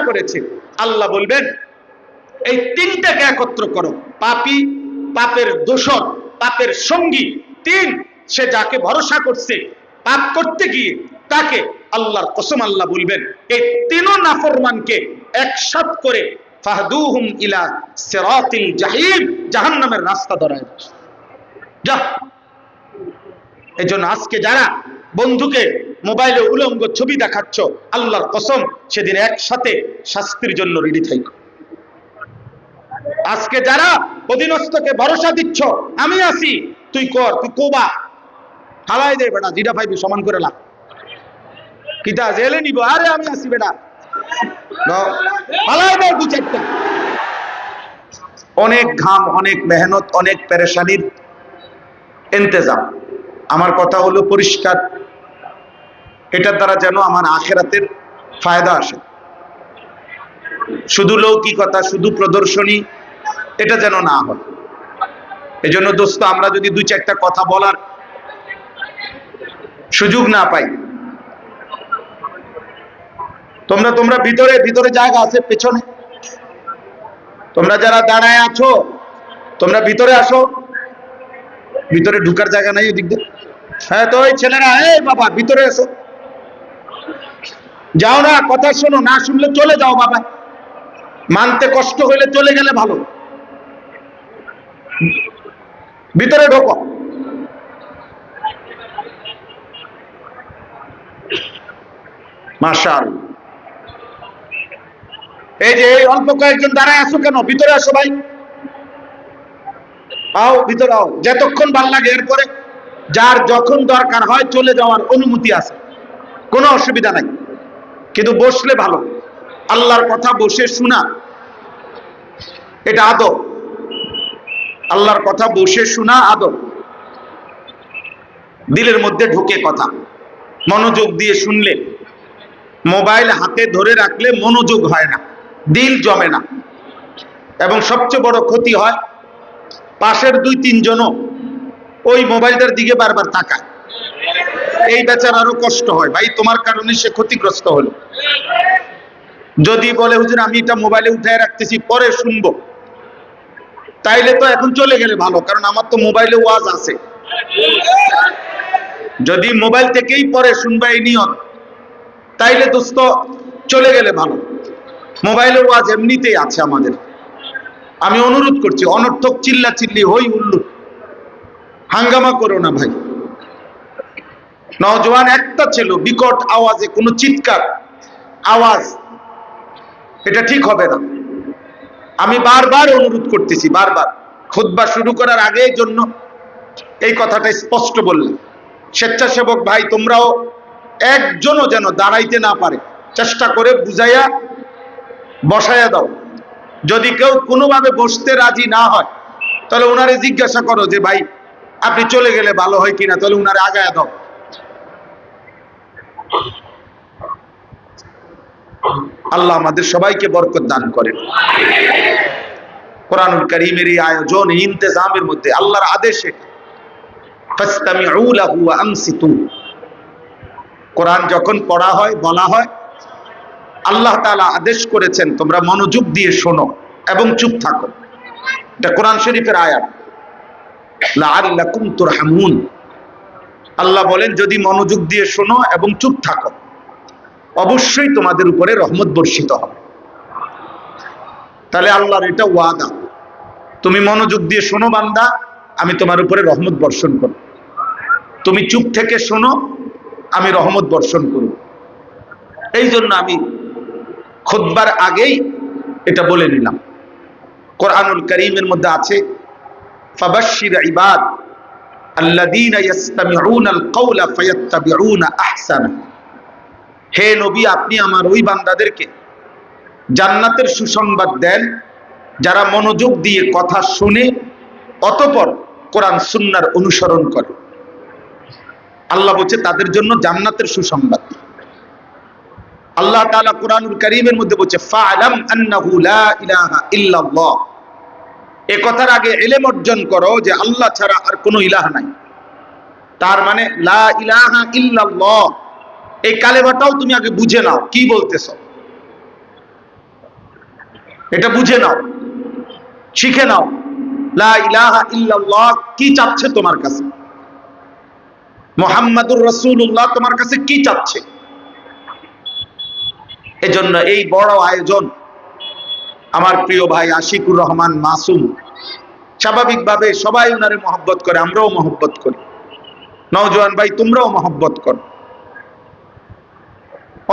করেছে, আল্লাহ বলবেন এই তিনটাকে একত্র করো। পাপী, পাপের দোষর, পাপের সঙ্গী, তিন, সে যাকে ভরসা করছে পাপ করতে গিয়ে তাকে, আল্লাহর কসম আল্লাহ বলবেন এই তিনও নাফরমানকে একসাথে করে ফাহদুহুম ইলা সিরাতিল জাহিম, জাহান্নামের রাস্তা ধরায় যা। এজন্য আজকে যারা বন্ধুকে মোবাইলে উলঙ্গ ছবি দেখাচ্ছ, আল্লাহর কসম সেদিন একসাথে শাস্তির জন্য রেডি থাকো। আজকে যারা অধীনস্থকে ভরসা দিচ্ছ, আমি আছি তুই কর, তুই কোবা, হালাই দে বেটা, জিডা পাইবি সমান করে লাগ, কিতা জেলে নিব, আরে আমি আছি বেটা, হালাই দে দু চারটা। অনেক ঘাম, অনেক মেহনত, অনেক পেরেশানির ইন্তজাম। আমার কথা হলো পরিষ্কার, এটার দ্বারা যেন আমার আখিরাতের ফায়দা আসে। শুধু লৌকিকতা, শুধু প্রদর্শনী, এটা যেন না হয়। এজন্য দোস্ত, আমরা যদি দুই চারটা কথা বলার সুযোগ না পাই, তোমরা ভিতরে ভিতরে জায়গা আছে, পেছনে তোমরা যারা দাঁড়ায় আছো, তোমরা ভিতরে আসো, ভিতরে ঢুকার জায়গা নাই ওদিক দিয়ে। হ্যাঁ, তো ওই ছেলেরা, এই বাবা ভিতরে এসো, যাও না, কথা শোনো, না শুনলে চলে যাও বাবা, মানতে কষ্ট হইলে চলে গেলে ভালো, ভিতরে ঢোকো। মাশাআল্লাহ, এই যে এই অল্প কয়েকজন দাঁড়ায় আসো কেন, ভিতরে আসো ভাই, আও ভিতরে আও, যতক্ষণ ভাল লাগে। এরপরে যার যখন দরকার হয় চলে যাওয়ার অনুমতি আছে, কোনো অসুবিধা নাই, কিন্তু বসলে ভালো। আল্লাহর কথা বসে শোনা, এটা আদব। আল্লাহর কথা বসে শোনা আদব, দিলের মধ্যে ঢুকে কথা, মনোযোগ দিয়ে শুনলে। মোবাইল হাতে ধরে রাখলে মনোযোগ হয় না, দিল জমে না, এবং সবচেয়ে বড় ক্ষতি হয় পাশের দুই তিনজনও ওই মোবাইলটার দিকে বারবার তাকায়, এই বেচারারও কষ্ট হয়, ভাই তোমার কারণে সে ক্ষতিগ্রস্ত হলো। যদি বলে হুজুর আমি এটা মোবাইলে উঠায় রাখতেছি পরে শুনবো, তাইলে তো এখন চলে গেলে ভালো, কারণ আমার তো মোবাইলে ওয়াজ আছে। যদি মোবাইল থেকেই পরে শুনবা এই নিয়ত, তাইলে দোস্ত চলে গেলে ভালো। মোবাইলের ওয়াজ এমনিতেই আছে আমাদের। আমি অনুরোধ করছি, অনর্থক চিল্লা চিল্লি হই হুল্লুড় হাঙ্গামা করো না ভাই। নওজোয়ান একটা ছিল, বিকট আওয়াজে কোনো চিৎকার আওয়াজ, এটা ঠিক হবে না। আমি বারবার অনুরোধ করতেছি, বারবার খুতবা শুরু করার আগে জন্য এই কথাটা স্পষ্ট বললাম। স্বেচ্ছাসেবক ভাই তোমরাও একজনও যেন দাঁড়াইতে না পারে, চেষ্টা করে বুঝাইয়া বসাইয়া দাও। যদি কেউ কোনোভাবে বসতে রাজি না হয়, তাহলে ওনারে জিজ্ঞাসা করো যে ভাই আপনি চলে গেলে ভালো হয় কিনা, তাহলে ওনারে আগায়া দাও। আল্লাহ আমাদের সবাইকে বরকত দান করেন। কোরআনুল কারীমের এই আয়োজন, ইন্তেজামের মধ্যে আল্লাহর আদেশে ফাসতামিউ লাহু ওয়া আনসিতু, কোরআন যখন পড়া হয়, বলা হয়, আল্লাহ তাআলা আদেশ করেছেন তোমরা মনোযোগ দিয়ে শোনো এবং চুপ থাকো। এটা কোরআন শরীফের আয়াত, লাআল্লাকুম তুরহামুন। আল্লাহ বলেন যদি মনোযোগ দিয়ে শোনো এবং চুপ থাকো, অবশ্যই তোমাদের উপরে রহমত বর্ষিত হবে। তাহলে আল্লাহর এটা ওয়াদা, তুমি মনোযোগ দিয়ে শোনো বান্দা, আমি তোমার উপরে রহমত বর্ষণ করব। তুমি চুপ থেকে শোনো, আমি রহমত বর্ষণ করব। এই জন্য আমি খুতবার আগেই এটা বলে নিলাম। কোরআনুল কারীমের মধ্যে আছে ফাবাশশির ইবাদ আল্লাযীনা ইসতামিউনাল কাওলা ফায়াত্তাবিউনা আহসানা। হে নবী, আপনি আমার ওই বান্দাদেরকে জান্নাতের সুসংবাদ দেন যারা মনোযোগ দিয়ে কথা শুনে অতঃপর কোরআন সুন্নাহর অনুসরণ করে। আল্লাহ বলছে তাদের জন্য জান্নাতের সুসংবাদ। আল্লাহ তাআলা কোরআনুল কারীমের মধ্যে বলছে ফাআলাম আন্নাহু লা ইলাহা ইল্লাল্লাহ। এই কথার আগে ইলম অর্জন করো যে আল্লাহ ছাড়া আর কোনো ইলাহ নাই। তার মানে লা ইলাহা ইল্লাল্লাহ এই কালেমাটাও তুমি আগে বুঝে নাও কি বলতেছো। এটা বুঝে নাও, শিখে নাও। লা ইলাহা ইল্লাল্লাহ কি চাচ্ছে তোমার কাছে, মুহাম্মাদুর রাসূলুল্লাহ তোমার কাছে কি চাচ্ছে। এজন্য এই বড় আয়োজন। আমার প্রিয় ভাই আশিকুর রহমান মাসুম স্বাভাবিকভাবে সবাই ওনারে মহব্বত করে, আমরাও মহব্বত করি। নওজোয়ান ভাই তোমরাও মহব্বত করো।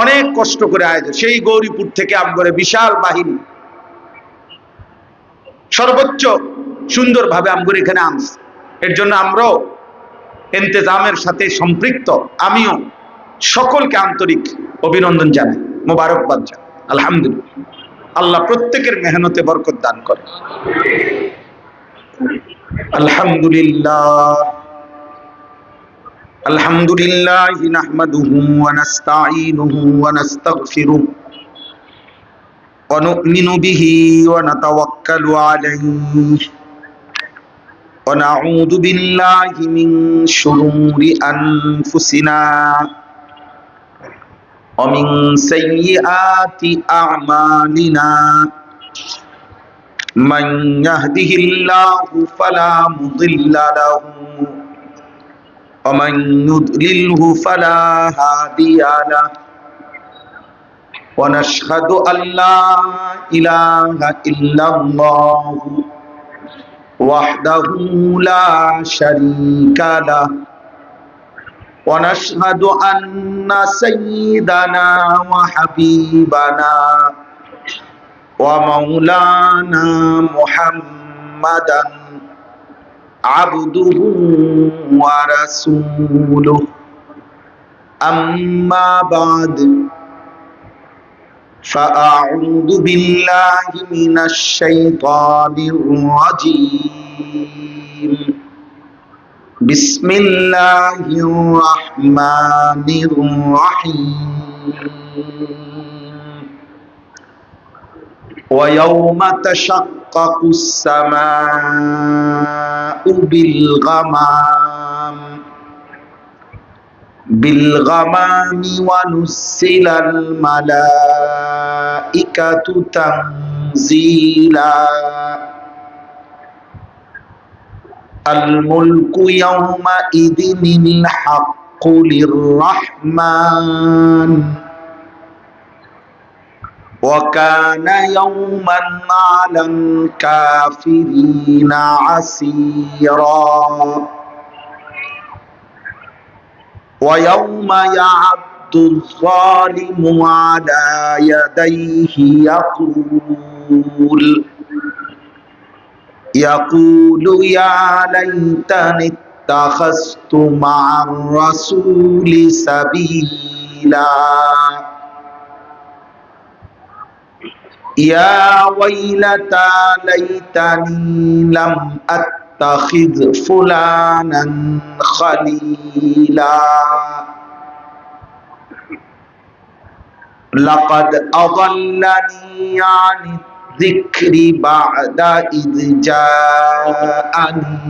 অনেক কষ্ট করে আয়োজন, সেই গৌরীপুর থেকে আমগরে বিশাল বাহিনী সর্বোচ্চ সুন্দরভাবে আমগরে এখানে আনছে। এর জন্য আমরাও ইন্তেজামের সাথে সম্পৃক্ত, আমিও সকলকে আন্তরিক অভিনন্দন জানাই, মোবারকবাদ জানাই। আলহামদুলিল্লাহ, আল্লাহ প্রত্যেকের মেহনতে বরকত দান করে। আলহামদুলিল্লাহ আলহামদুলিল্লাহ নাহমাদুহু ওয়া নাস্তাঈনুহু ওয়া নাস্তাগফিরুহু ওয়া নু'মিনু বিহি ওয়া নাতাওয়াক্কালু আলাইহি ওয়া নাউযু বিল্লাহি মিন শুরুরি আনফুসিনা ওয়া মিন সাইয়্যাতি আ'মালিনা মান ইয়াহদিহিল্লাহু ফালা মুদিল্লা লাহু ওয়া মান ইউদ্লিলহু ফালা হাদিয়া লাহু ওয়া নাশহাদু আল্লা ইলাহা ইল্লাল্লাহু ওয়াহদাহু লা শারীকা লাহু ওয়া নাশহাদু আন্না সাইয়্যিদানা ওয়া হাবিবানা ওয়া মাওলানা মুহাম্মাদান আবদুহু ওয়া রাসূলুহু আম্মা বা'দ فأعوذ بالله من الشيطان الرجيم بسم الله الرحمن الرحيم ويوم تشقق السماء بالغمام ونزل الملائكة تنزيلا الملك يومئذ الحق للرحمن وكان يوما على الكافرين عسيرا ويوم يعض الظالم على يديه يقول يا ليتني اتخذت مع الرسول سبيلا يا ويلتى ليتني لم أتخذ فلانا خليلا لقد أضلني عن الذكر بعد إذ جاءني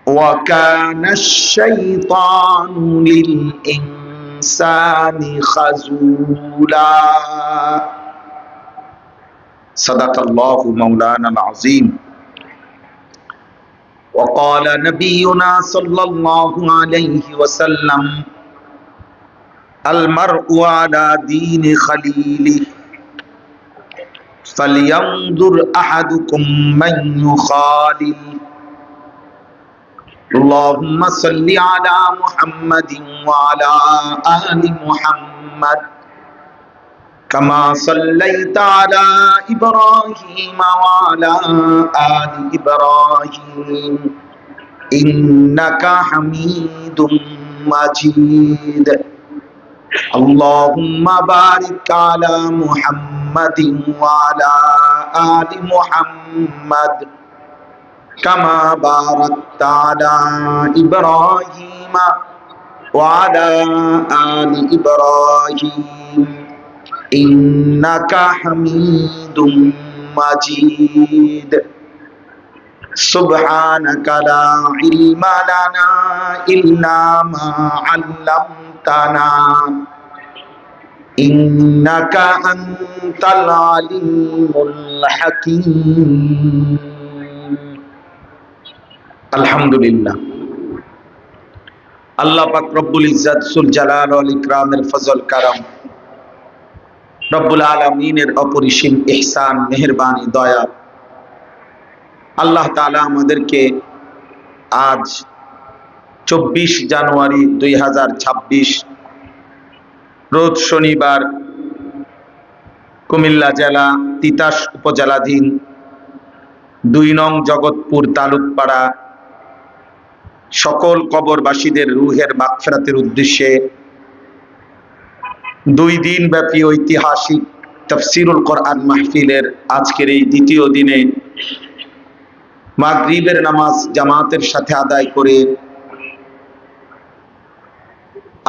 وكان الشيطان للإنسان خذولا صدق الله مولانا العظيم وقال نبينا صلى الله عليه وسلم المرء على دين خليله فلينظر أحدكم من يخالل اللهم صل على محمد وعلى آل محمد كما صليت على إبراهيم وعلى آل إبراهيم إنك حميد مجيد اللهم بارك على محمد وعلى آل محمد كما باركت على إبراهيم وعلى آل إبراهيم إنك حميد مجيد سبحانك لا علم لنا إلا ما علمتنا ইন্নাকা আনতাল আলিমুল হাকীম। আলহামদুলিল্লাহ, আল্লাহ পাক রব্বুল ইজ্জত জুল জালাল ওয়াল ইকরামের ফজল কারাম, রব্বুল আলামিনের অপরিসীম ইহসান, মেহেরবানি, দয়া, আল্লাহ তাআলা আমাদেরকে আজ 24 জানুয়ারি 2026 রোজ শনিবার কুমিল্লা জেলা তিতাস উপজেলাধীন 2 নং জগৎপুর তালুকপাড়া সকল কবরবাসীদের রুহের মাগফিরাতের উদ্দেশ্যে 2 দিন ব্যাপী ঐতিহাসিক তাফসীরুল কোরআন মাহফিলের আজকের এই দ্বিতীয় দিনে মাগরিবের নামাজ জামাতের সাথে আদায় করে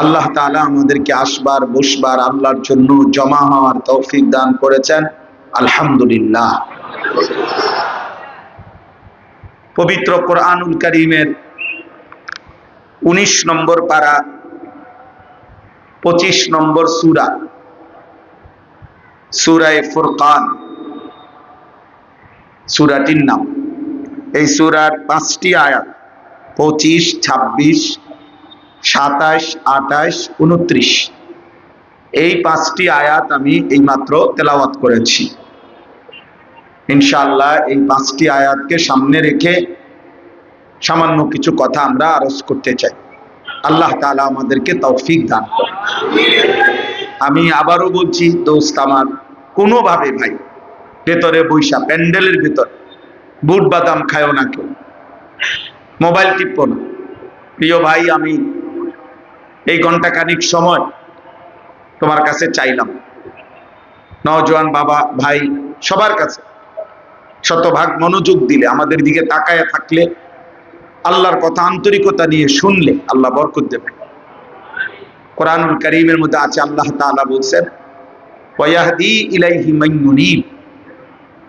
আল্লাহ তাআলা আমাদেরকে আসবার বসবার আল্লাহর জন্য জমা হওয়ার তৌফিক দান করেছেন। আলহামদুলিল্লাহ। পবিত্র কোরআনুল কারীমের 19 নম্বর পারা 25 নম্বর সূরা, সূরা ফুরকান সূরাটির নাম। এই সূরার 5টি আয়াত 25, 26, 27, 28, 29 এই 5টি আয়াত আমি এইমাত্র তেলাওয়াত করেছি। ইনশাআল্লাহ এই 5টি আয়াতকে সামনে রেখে সামান্য কিছু কথা আমরা আরজ করতে চাই। আল্লাহ তাআলা আমাদেরকে তৌফিক দান করুন। আমি আবারও বলছি, দোস্ত আমার, কোনোভাবে ভাই ভেতরে বৈশা প্যান্ডেলের ভিতর বুট বাদাম খায়ও না, কেউ মোবাইল টিপো না। প্রিয় ভাই, আমি এই ঘন্টাখানিক সময় তোমার কাছে চাইলাম, নওজোয়ান বাবা ভাই সবার কাছে শতভাগ মনোযোগ দিলে, আমাদের দিকে তাকায় থাকলে, আল্লাহর কথা আন্তরিকতা নিয়ে শুনলে আল্লাহ বরকত দেবেন। কোরআনুল কারীমের মধ্যে আছে, আল্লাহ তাআলা বলছেন ওয়াহদি ইলাইহি মান ইউনিব,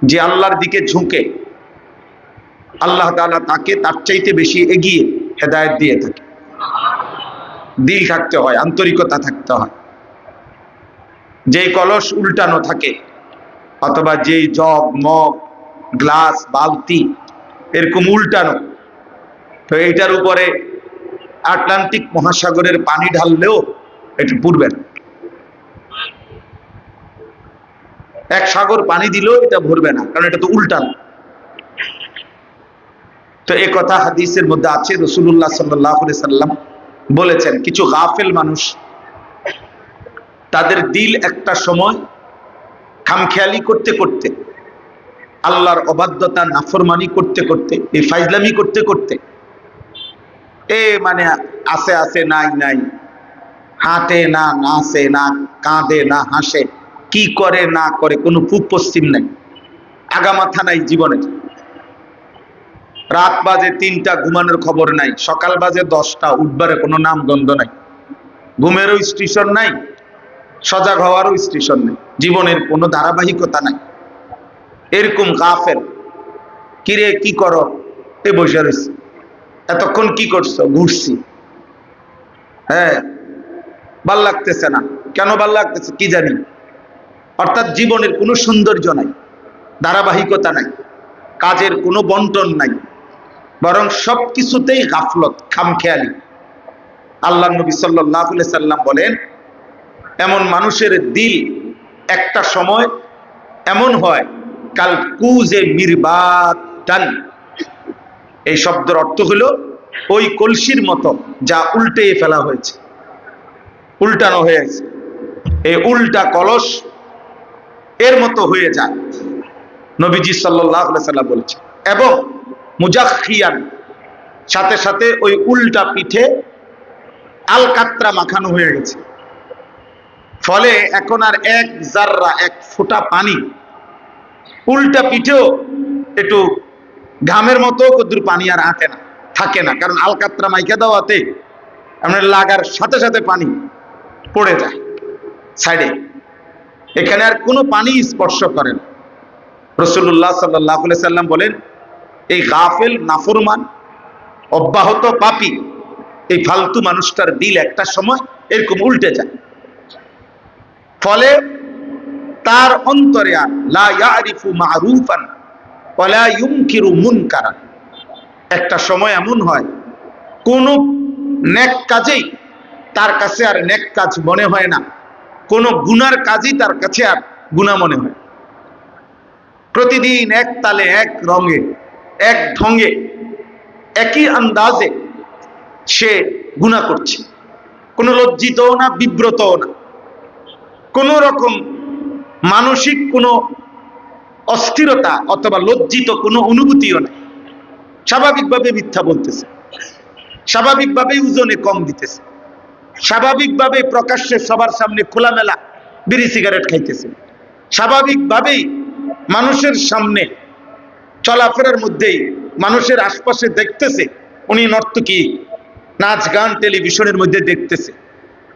যে আল্লাহর দিকে ঝুঁকে আল্লাহ তাআলা তাকে তার চাইতে বেশি এগিয়ে হেদায়েত দিয়ে থাকে। দিল থাকতে হয়, আন্তরিকতা থাকতে হয়। যেই কলস উল্টানো থাকে অথবা যেই জগ মগ গ্লাস বালতি এরকম উল্টানো, তো এইটার উপরে আটলান্টিক মহাসাগরের পানি ঢাললেও এটা পুড়বে না। এক সাগর পানি দিলেও এটা ভরবে না, কারণ এটা তো উল্টানো। তো এই কথা হাদিসের মধ্যে আছে, রাসূলুল্লাহ সাল্লাল্লাহু আলাইহি সাল্লাম বলেছেন, কিছু গাফেল মানুষ, তাদের দিল একটা সময় খামখেয়ালি করতে করতে, আল্লাহর অবাধ্যতা নাফরমানি করতে করতে, এই ফাইজলামি করতে করতে, মানে আছে আছে নাই নাই, হাঁটে না নাচে না কাঁদে না হাসে, কি করে না করে কোনো পূব পশ্চিম নাই, আগামাথা নাই জীবনের। রাত বাজে 3টা, ঘুমানোর খবর নাই। সকাল বাজে 10টা, উঠবারে কোনো নাম গন্ধ নাই। ঘুমেরও স্টেশন নাই, সজাগ হওয়ারও স্টেশন নেই, জীবনের কোনো ধারাবাহিকতা নাই। এরকম গাফেল। কিরে কি করো? এ বসে রয়েছে। এতক্ষণ কি করছো? ঘুরছি। হ্যাঁ, ভাল লাগতেছে না। কেন ভাল লাগতেছে কি জানি। অর্থাৎ জীবনের কোনো সৌন্দর্য নাই, ধারাবাহিকতা নাই, কাজের কোনো বন্টন নাই, বরং সবকিছুতেই গাফলত, খামখেয়ালি। আল্লাহ নবী সাল্লাল্লাহু আলাইহি সাল্লাম বলেন, এমন মানুষের দিল একটা সময় এমন হয় কাল কুজে মিরবাতান। এই শব্দের অর্থ হলো ওই কলসির মতো যা উল্টে ফেলা হয়েছে, উল্টানো হয়েছে, এই উল্টা কলস এর মতো হয়ে যায়, নবীজি সাল্লাল্লাহু আলাইহি সাল্লাম বলেছেন। এবং মুজাখিয়ান, সাথে সাথে ওই উল্টা পিঠে আলকাতরা মাখানো হয়ে গেছে, ফলে এখন আর এক জাররা, এক ফোঁটা পানি উল্টা পিঠেও একটু ঘামের মতো কদ্দুর পানি আর আটে না, থাকে না। কারণ আলকাতরা মাইকা দেওয়াতে আমরা লাগার সাথে সাথে পানি পড়ে যায় সাইডে, এখানে আর কোনো পানি স্পর্শ করে না। রাসূলুল্লাহ সাল্লাল্লাহু আলাইহি সাল্লাম বলেন, এই গাফেল নাফরমান অব্যাহত পাপী এই ফালতু মানুষটার দিল একটা সময় এরকম উল্টে যায়। ফলে তার অন্তরে আর লা ইয়ারিফু মারুফান ওয়ালা ইউনকিরু মুনকারান। একটা সময় এমন হয় কোন নেক কাজেই তার কাছে আর নেক কাজ মনে হয় না, কোন গুনার কাজই তার কাছে আর গুনাহ মনে হয়। প্রতিদিন এক তালে, এক রঙে, এক ঢঙে, একই আন্দাজে সে গুনাহ করছে, কোনো লজ্জিতও না, বিব্রতও না, কোন রকম মানসিক কোনো অস্থিরতা অথবা লজ্জিত কোনো অনুভূতিও নেই। স্বাভাবিকভাবে মিথ্যা বলতেছে, স্বাভাবিকভাবে ওজনে কম দিতেছে, স্বাভাবিকভাবে প্রকাশ্যে সবার সামনে খোলামেলা বিড়ি সিগারেট খাইতেছে, স্বাভাবিকভাবেই মানুষের সামনে চলাফেরার মধ্যেই মানুষের আশপাশে দেখতেছে উনি নর্তকী, নাচ গান টেলিভিশনের মধ্যে দেখতেছে।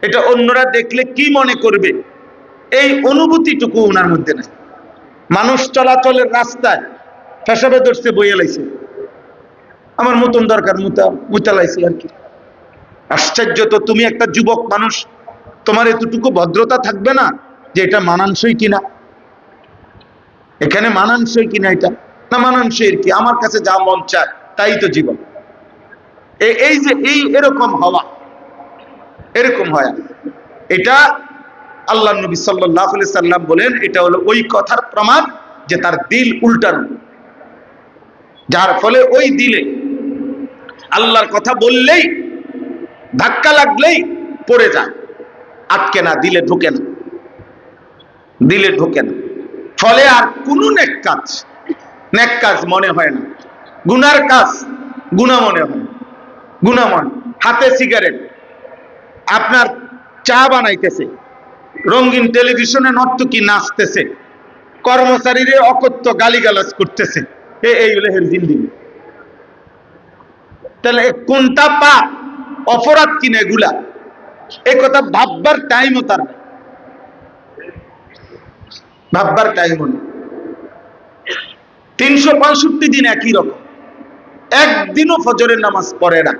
এটা অন্যরা দেখলে কি মনে করবে এই অনুভূতিটুকু ওনার মধ্যে নাই। মানুষ চলাচলের রাস্তায় পেশাবে ধরছে, বইয়ে লাইছে, আমার মতন দরকার মুতা লাইছে আর কি। আশ্চর্য তো, তুমি একটা যুবক মানুষ, তোমার এতটুকু ভদ্রতা থাকবে না যে এটা মানানসই কিনা, এখানে মানানসই কিনা, এটা না মানানসই কি, আমার কাছে যা মন চায় তাই তো জীবন। এই যে এরকম হওয়া, এরকম হয়, এটা আল্লাহ নবী সাল্লাল্লাহু আলাইহি সাল্লাম বলেন এটা হলো ওই কথার প্রমাণ যে তার দিল উল্টানো, যার ফলে ওই দিলে আল্লাহর কথা বললেই, ধাক্কা লাগলেই পড়ে যায়, আটকে না, দিলে ঢোকে না, দিলে ঢোকে না। ফলে আর কোনো নেক কাজ মনে হয় না, গুনার কাজ গুনাহ মনে হয়, গুনাহ মনে। হাতে সিগারেট, আপনার চা বানাইতেছে, রঙিন টেলিভিশনে নর্তকী নাচতেছে, কর্মচারীরে অকথ্য গালিগালাজ করতেছে, এই হলো হের জিন্দেগি। তাহলে কোনটা পাপ, অপরাধ কিনা এগুলা, এই কথা ভাববার টাইমও তার নেই, ভাববার টাইমও নেই। 365 দিন একই রকম, একদিনও ফজরের নামাজ পড়ে না।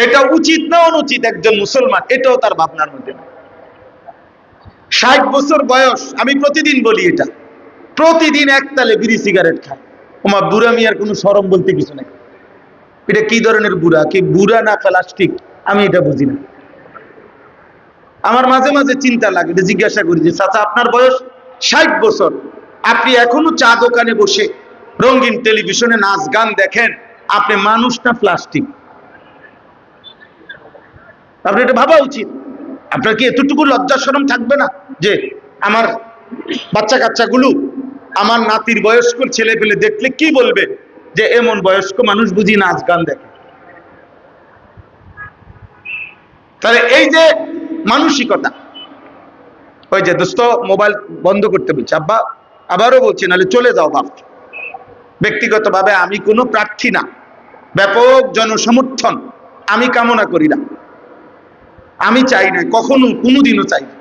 এটা উচিত না অনুচিত একজন মুসলমান, এটাও তার ভাবনার মধ্যে না। 60 বছর বয়স, আমি প্রতিদিন বলি এটা, প্রতিদিন একতালে বিড়ি সিগারেট খায়। ওমা বুড়া মিয়ার কোনো শরম বলতে কিছু নাই। এটা কি ধরনের বুড়া, কি বুড়া না প্লাস্টিক, আমি এটা বুঝি না। আমার মাঝে মাঝে চিন্তা লাগে, জিজ্ঞাসা করি যে চাচা আপনার বয়স 60 বছর, আপনি এখনো চা দোকানে বসে রঙিন টেলিভিশনে নাচ গান দেখেন, আপনি মানুষ না প্লাস্টিক? আপনার এটা ভাবা উচিত। আপনার কি এতটুকু লজ্জা শরম থাকবে না যে আমার বাচ্চা কাচ্চাগুলো, আমার নাতির বয়স্ক ছেলে পেলে দেখলে কি বলবে যে এমন বয়স্ক মানুষ বুঝি নাচ গান দেখে? তাহলে এই যে মানসিকতা, ওই যে দোস্ত মোবাইল বন্ধ করতে বলছে, আব্বা আবারও বলছি নাহলে চলে যাও বাপ। ব্যক্তিগতভাবে আমি কোনো প্রার্থী না, ব্যাপক জনসমর্থন আমি কামনা করি না, আমি চাই না, কখনো কোনোদিনও চাই না,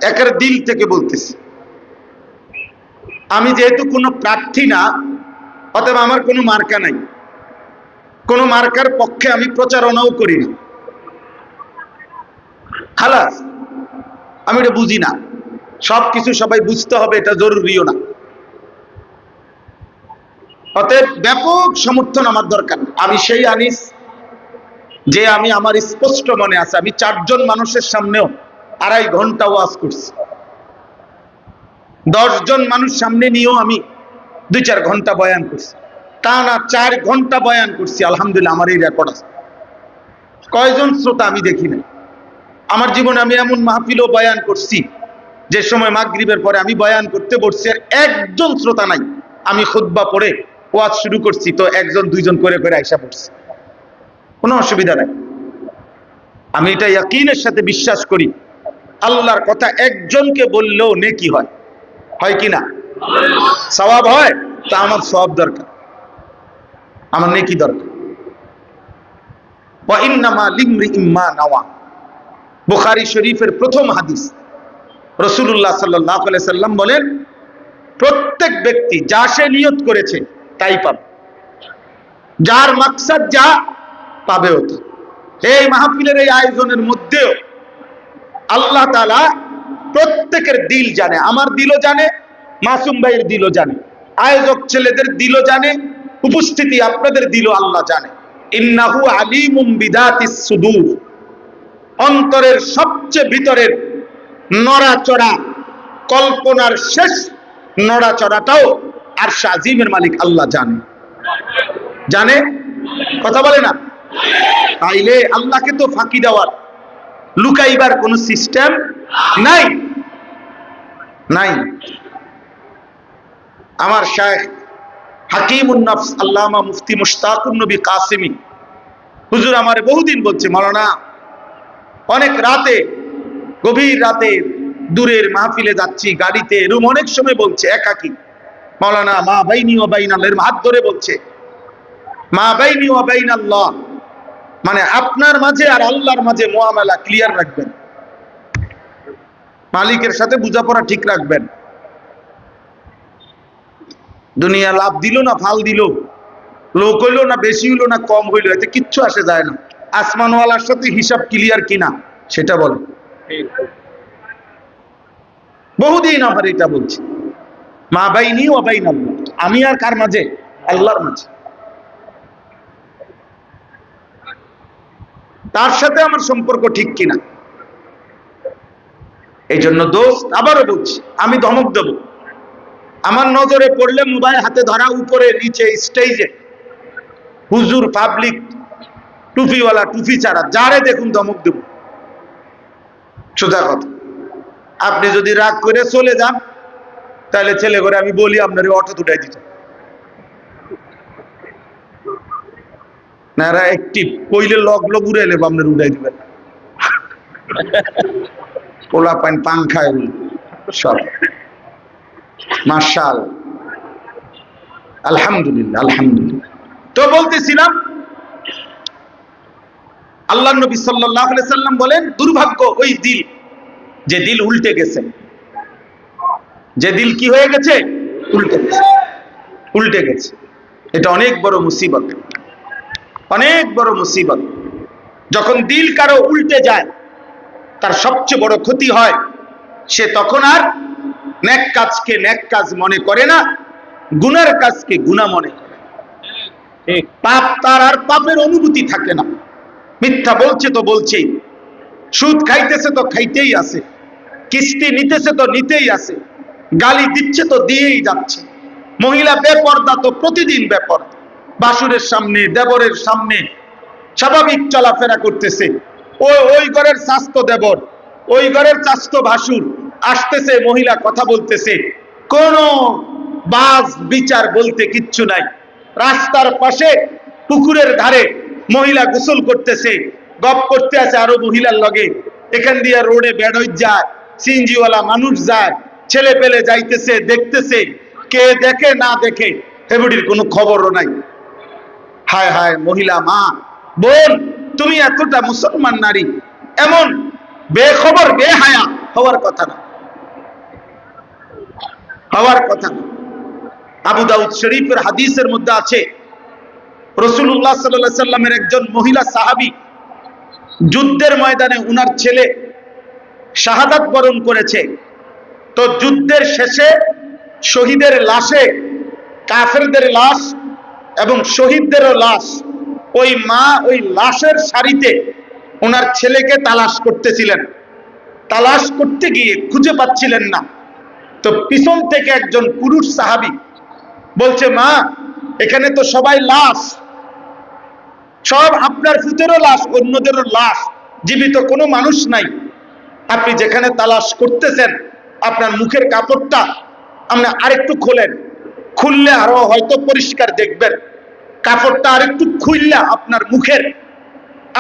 একের দিল থেকে বলতেছি। আমি যেহেতু কোনো প্রার্থী না, অতএব আমার কোনো মার্কা নাই, কোনো মার্কার পক্ষে আমি প্রচারণাও করি না, খালাস। আমি এটা বুঝি না, সবকিছু সবাই বুঝতে হবে এটা জরুরিও না। অতএব ব্যাপক সমর্থন আমার দরকার। আমি সেই আনিস যে আমি আমার স্পষ্ট মনে আছে, আমি 4 জন মানুষের সামনেও 2.5 ঘন্টা ওয়াজ করছি, 10 জন মানুষ সামনে নিয়েও আমি 2-4 ঘন্টা বয়ান করছি, তা না 4 ঘন্টা বয়ান করছি। আলহামদুলিল্লাহ আমার এই রেকর্ড আছে। কয়জন শ্রোতা আমি দেখি না আমার জীবনে। আমি এমন মাহফিলও বয়ান করছি যে সময় মাগরিবের পরে আমি বয়ান করতে বসছি আর একজন শ্রোতা নাই। আমি খুতবা পড়ে ওয়াজ শুরু করছি তো 1-2 জন করে করে আইসা পড়ছে, কোনো অসুবিধা নাই। আমি এটা ইয়াকিনের সাথে বিশ্বাস করি, আল্লাহর কথা একজনকে বললেও নেকি হয়, হয় কি না? সওয়াব হয়। তা আমার সওয়াব দরকার, আমার নেকি দরকার। ওয়া ইন্নামা লিমরিইম মা নাওয়া, বুখারী শরীফের প্রথম হাদিস। রাসূলুল্লাহ সাল্লাল্লাহু আলাইহি সাল্লাম বলেন, প্রত্যেক ব্যক্তি যা সে নিয়ত করেছে তাই পাবে, যার মাকসাদ যা পাবে ওটা। এই মাহফিলের এই আয়োজনের মধ্যেও আল্লাহ তাআলা প্রত্যেকের দিল জানে, আমার দিলও জানে, মাসুম ভাইয়ের দিলও জানে, আয়োজক ছেলেদের দিলও জানে, উপস্থিতি আপনাদের দিলও আল্লাহ জানে। ইন্নাহু আলিমুম বিদাতিস সুদূর, অন্তরের সবচেয়ে ভিতরের নড়াচড়া, কল্পনার শেষ নড়াচড়াটাও আরশ আজিমের মালিক আল্লাহ জানে। জানে? কথা বলে না? তাইলে আল্লাহকে তো ফাঁকি দেওয়ার, লুকাইবার কোন সিস্টেম নাই, নাই। আমার শায়েখ হাকিমুন নফস আল্লামা মুফতি মুশতাকুন নবী কাসিমি হুজুর আমারে বহুদিন বলছে, মাওলানা অনেক রাতে, গভীর রাতে দূরের মাহফিলে যাচ্ছি গাড়িতে, এরকম অনেক সময় বলছে একাকী, মাওলানা মা বাইনি ওয়া বাইনাল, হাত ধরে বলছে মা বাইনি ওয়া বাইনাল্লাহ, মানে আপনার মাঝে আর আল্লাহর মাঝে মুআমালা ক্লিয়ার রাখবেন, মালিকের সাথে বোঝাপড়া ঠিক রাখবেন। দুনিয়া লাভ দিল না ফাল দিল, লোক হইলো না বেশি হইলো না কম হইলো, এতে কিচ্ছু আসে যায় না। আসমানওয়ালার সাথে হিসাব ক্লিয়ার কিনা সেটা বলে। বহুদিন আমার এটা বলছি, মা বাইনি ওয়া বাইনাল্লাহ, আমি আর কার মাঝে? আল্লাহর মাঝে। তার সাথে আমার সম্পর্ক ঠিক কিনা। এই জন্য দোস্ত, আবারও বলছি, আমি ধমক দেব, আমার নজরে পড়লে মোবাইল হাতে ধরা, উপরে নিচে স্টেজে হুজুর, পাবলিক, টুপিওয়ালা, টুপি ছাড়া যারে দেখুন ধমক দেব। সোজা কথা, আপনি যদি রাগ করে চলে যান তাহলে ছেলে করে আমি বলি আপনার অটো উঠাই দিতে না, একটিভ কইলে লগ লগ উড়ে এলে আপনার উঠাই দিবেন, পোলা পাইন পাংখায় সব। মাশাআল, আলহামদুলিল্লাহ, আলহামদুলিল্লাহ। তো বলতেছিলাম, আল্লাহ নবী সাল্লাল্লাহু আলাইহি সাল্লাম বলেন, দুর্ভাগ্য ওই দিল, যে দিল উল্টে গেছে, যে দিল কি হয়ে গেছে? উল্টে গেছে, উল্টে গেছে। এটা অনেক বড় মুসিবত, অনেক বড় মুসিবত। যখন দিল কারো উল্টে যায়, তার সবচেয়ে বড় ক্ষতি হয়, সে তখন আর নেক কাজকে নেক কাজ মনে করে না, গুনার কাজকে গুনাহ মনে করে। পাপ, তার আর পাপের অনুভূতি থাকে না। মিথ্যা বলছে তো বলছেই, সুদ খাইতেছে তো খাইতেই আছে, কিস্তি নিতেছে তো নিতেই আছে, গালি দিচ্ছে তো দিয়েই যাচ্ছে, মহিলা বেপর্দা তো প্রতিদিন বেপর্দা, বাসুরের সামনে, দেবরের সামনে স্বাভাবিক চলাফেরা করতেছে। ওই ঘরের স্বাস্থ্য দেবর, ওই ঘরের স্বাস্থ্য ভাসুর আসতেছে, মহিলা কথা বলতেছে, কোন বাজ বিচার বলতে কিচ্ছু নাই। রাস্তার পাশে পুকুরের ধারে মহিলা গোসল করতেছে, গপ করতে আছে আরো মহিলার লগে, এখান দিয়ে রোডে বেড়ই যায়, সিএনজিওয়ালা মানুষ যায়, ছেলে পেলে যাইতেছে, দেখতেছে, কে দেখে না দেখে হেবুডির কোনো খবরও নাই। হায় হায়, মহিলা, মা, বোন, তুমি এতটা মুসলমান নারী এমন বেখবর বেহায়া হওয়ার কথা না, হওয়ার কথা না। আবু দাউদ শরীফের হাদিসের মধ্যে আছে, রাসূলুল্লাহ সাল্লাল্লাহু আলাইহি সাল্লামের একজন মহিলা সাহাবী যুদ্ধের ময়দানে উনার ছেলে শাহাদাত বরণ করেছে। তো যুদ্ধের শেষে শহীদের লাশে, কাফেরদের লাশ এবং শহীদদেরও লাশ, ওই মা ওই লাশের সারিতে ওনার ছেলেকে তালাশ করতেছিলেন। তালাশ করতে গিয়ে খুঁজে পাচ্ছিলেন না। তো পিছন থেকে একজন পুরুষ সাহাবী বলছে, মা, এখানে তো সবাই লাশ, সব আপনার ফুতেরও লাশ, অন্যদেরও লাশ, জীবিত কোনো মানুষ নাই। আপনি যেখানে তালাশ করতেছেন, আপনার মুখের কাপড়টা আপনি আরেকটু খোলেন, খুললে আরো হয়তো পরিষ্কার দেখবেন। কাপড়টা আরেকটু খুললে আপনার মুখের,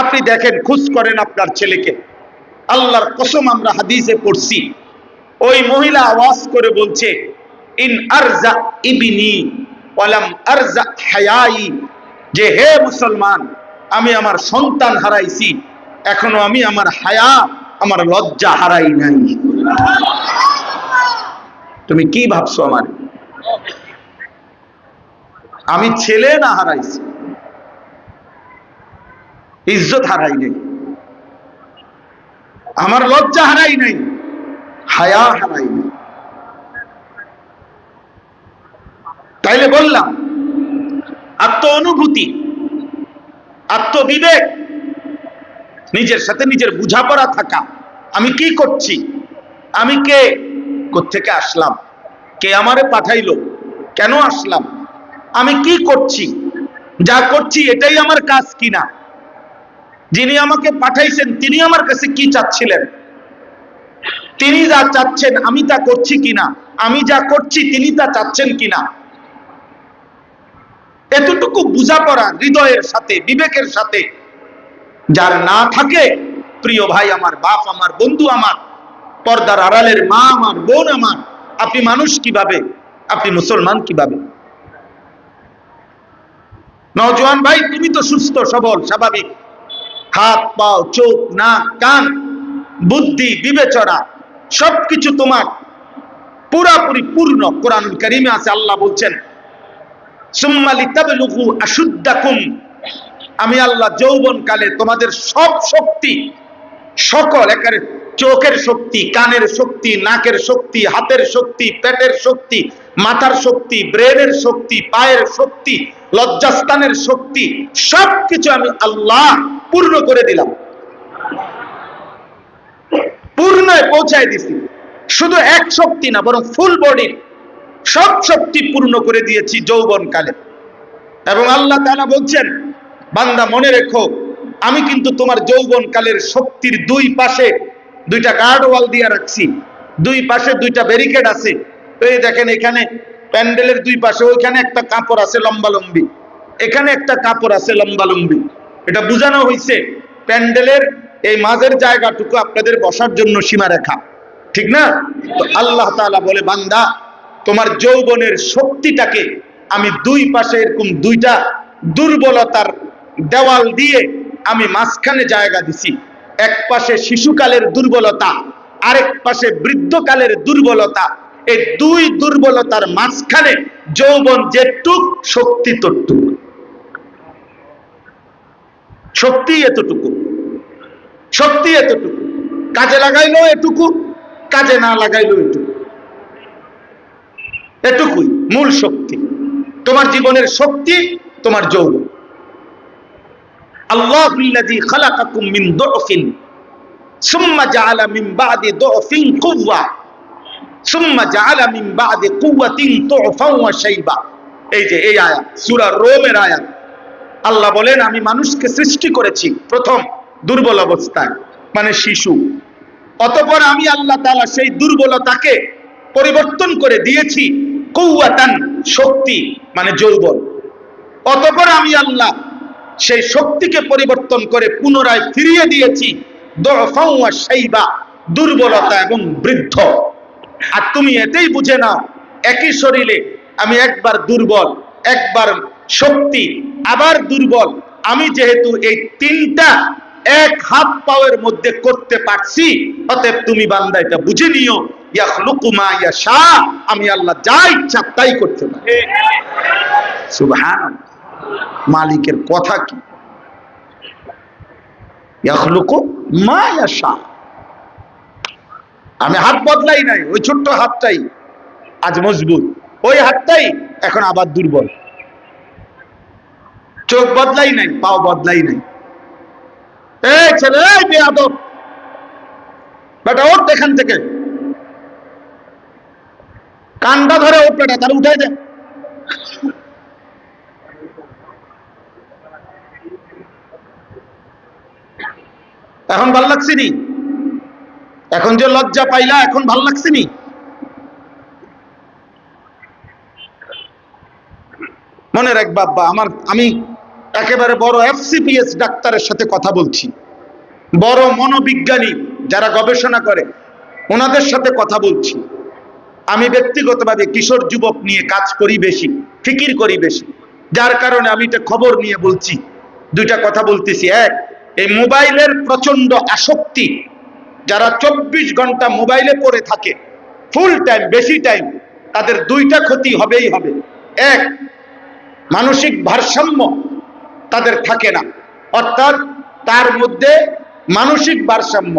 আপনি দেখেন, খোঁজ করেন আপনার ছেলেকে। আল্লাহর কসম, আমরা হাদিসে পড়ছি, ওই মহিলা আওয়াজ করে বলছে, ইন আরজা ইবনি ওয়ালাম আরজা হায়াই, যে হে মুসলমান, আমি আমার সন্তান হারাইছি, এখনো আমি আমার হায়া, আমার লজ্জা হারাই নাই। তুমি কি ভাবছো আমার? আমি ছেলে না হারাইছি, ইজ্জত হারাই নাই, আমার লজ্জা হারাই নাই, হায়া হারাই নাই। তাইলে বললাম আত্ম অনুভূতি, আত্মবিবেক, নিজের সাথে নিজের বোঝাপড়া থাকা, আমি কি করছি, আমি কে, কোত্থেকে আসলাম, কে আমারে পাঠাইলো, কেন আসলাম, আমি কি করছি, যা করছি এটাই আমার কাজ কিনা, যিনি আমাকে পাঠাইছেন তিনি আমার কাছে কি চাচ্ছিলেন, তিনি যা চাচ্ছেন আমি তা করছি কিনা, আমি যা করছি তিনি তা চাচ্ছেন কিনা, এতটুকু বোঝাপড়া হৃদয়ের সাথে বিবেকের সাথে যার না থাকে, প্রিয় ভাই আমার, বাপ আমার, বন্ধু আমার, পর্দার আড়ালের মা আমার, বোন আমার, আপনি মানুষ কিভাবে, আপনি মুসলমান কিভাবে? নওজোয়ান ভাই, তুমি তো সুস্থ সবল স্বাভাবিক, হাত পাও, চোখ, নাক, কান, বুদ্ধি, বিবেচনা সবকিছু তোমার পুরাপুরি পূর্ণ। কোরআনুল কারীমে আছে, আল্লাহ বলছেন সুম্মা লিতাবলুগু আশুদ্দাকুম, আমি আল্লাহ যৌবন কালে তোমাদের সব শক্তি, সকল একেবারে চোখের শক্তি, কানের শক্তি, নাকের শক্তি, হাতের শক্তি, পেটের শক্তি, মাথার শক্তি, ব্রেনের শক্তি, পায়ের শক্তি, লজ্জাস্থানের শক্তি, সবকিছু আমি আল্লাহ পূর্ণ করে দিলাম, পূর্ণ পৌঁছায় দিছি। শুধু এক শক্তি না, বরং ফুল বডির সব শক্তি পূর্ণ করে দিয়েছি যৌবন কালে। এবং আল্লাহ তাআলা বলছেন, বান্দা মনে রেখো, আমি কিন্তু তোমার যৌবন কালের শক্তির দুই পাশে দুইটা গার্ড ওয়াল দিয়ে রাখছি, দুই পাশে দুইটা ব্যারিকেড আছে। এই দেখেন, এখানে প্যান্ডেলের দুই পাশে ওইখানে একটা কাপড় আছে লম্বালম্বি, এখানে একটা কাপড় আছে লম্বালম্বি। এটা বোঝানো হয়েছে প্যান্ডেলের এই মাঝের জায়গাটুকু আপনাদের বসার জন্য সীমারেখা, ঠিক না? তো আল্লাহ তাআলা বলে, বান্দা তোমার যৌবনের শক্তিটাকে আমি দুই পাশে এরকম দুইটা দুর্বলতার দেওয়াল দিয়ে আমি মাঝখানে জায়গা দিছি। এক পাশে শিশুকালের দুর্বলতা, আরেক পাশে বৃদ্ধকালের দুর্বলতা। এই দুই দুর্বলতার মাঝখানে যৌবন যেটুক, শক্তি ততটুকু। শক্তি এতটুকু, শক্তি এতটুকু, কাজে লাগাইলো এটুকু, কাজে না লাগাইলো এটুকু, এটুকুই মূল শক্তি। তোমার জীবনের শক্তি তোমার যৌবন। আল্লাহুল্লাযী খালাকাকুম মিন দুফিন সুম্মা জাআলা মিন বাদি দুফিন কুওয়া সুম্মা জাআলা মিন বাদি কুওয়াতিন দুফান ওয়া শাইবা। এই যে এই আয়াত সূরা রোমের আয়াত। আল্লাহ বলেন, আমি মানুষকে সৃষ্টি করেছি প্রথম দুর্বল অবস্থায়, মানে শিশু। অতঃপর আমি আল্লাহ তাআলা সেই দুর্বলতাকে পরিবর্তন করে দিয়েছি কুওয়াতান, শক্তি মানে যৌবন। অতঃপর আমি আল্লাহ সেই শক্তিকে পরিবর্তন করে পুনরায় ফিরিয়ে দিয়েছি দুফান ওয়া শাইবা, দুর্বলতা এবং বৃদ্ধ। আর তুমি এটাই বুঝে নাও, একই শরীরে আমি একবার দুর্বল, একবার শক্তি, আবার দুর্বল। আমি যেহেতু এই তিনটা এক হাত পাওয়ের মধ্যে করতে পারছি, অতএব তুমি বান্দা এটা বুঝে নিও, ইয়াখলুকু মা ইয়াশা, আমি আল্লাহ যা ইচ্ছা তাই করতে পারি। সুবহানাল্লাহ, মালিকের কথা কি! ইয়াখলুকু মা ইয়াশা। আমি হাত বদলাই নাই, ওই ছোট্ট হাতটাই আজ মজবুত, ওই হাতটাই এখন আবার দুর্বল। চোখ বদলাই নাই, পাও বদলাই নাই। এই ছেলে, এই বেয়াদব বেটা, ওঠ এখান থেকে, কানটা ধরে ওঠ বেটা, তাহলে উঠাই দে। এখন ভাল লাগছে নি? এখন যে লজ্জা পাইলা, এখন ভাল লাগছে নি? মনে রাখ বাবা আমার, আমি একেবারে বড় FCPS ডাক্তারের সাথে কথা বলছি, বড় মনোবিজ্ঞানী যারা গবেষণা করে ওনাদের সাথে কথা বলছি। আমি ব্যক্তিগতভাবে কিশোর যুবক নিয়ে কাজ করি বেশি, ফিকির করি বেশি, যার কারণে আমি এটা খবর নিয়ে বলছি। দুইটা কথা বলতেছি। এক, এই মোবাইলের প্রচন্ড আসক্তি, যারা 24 ঘন্টা মোবাইলে পড়ে থাকে ফুল টাইম, বেশি টাইম, তাদের দুইটা ক্ষতি হবেই হবে। এক, মানসিক ভারসাম্য তাদের থাকে না, অর্থাৎ তার মধ্যে মানসিক ভারসাম্য,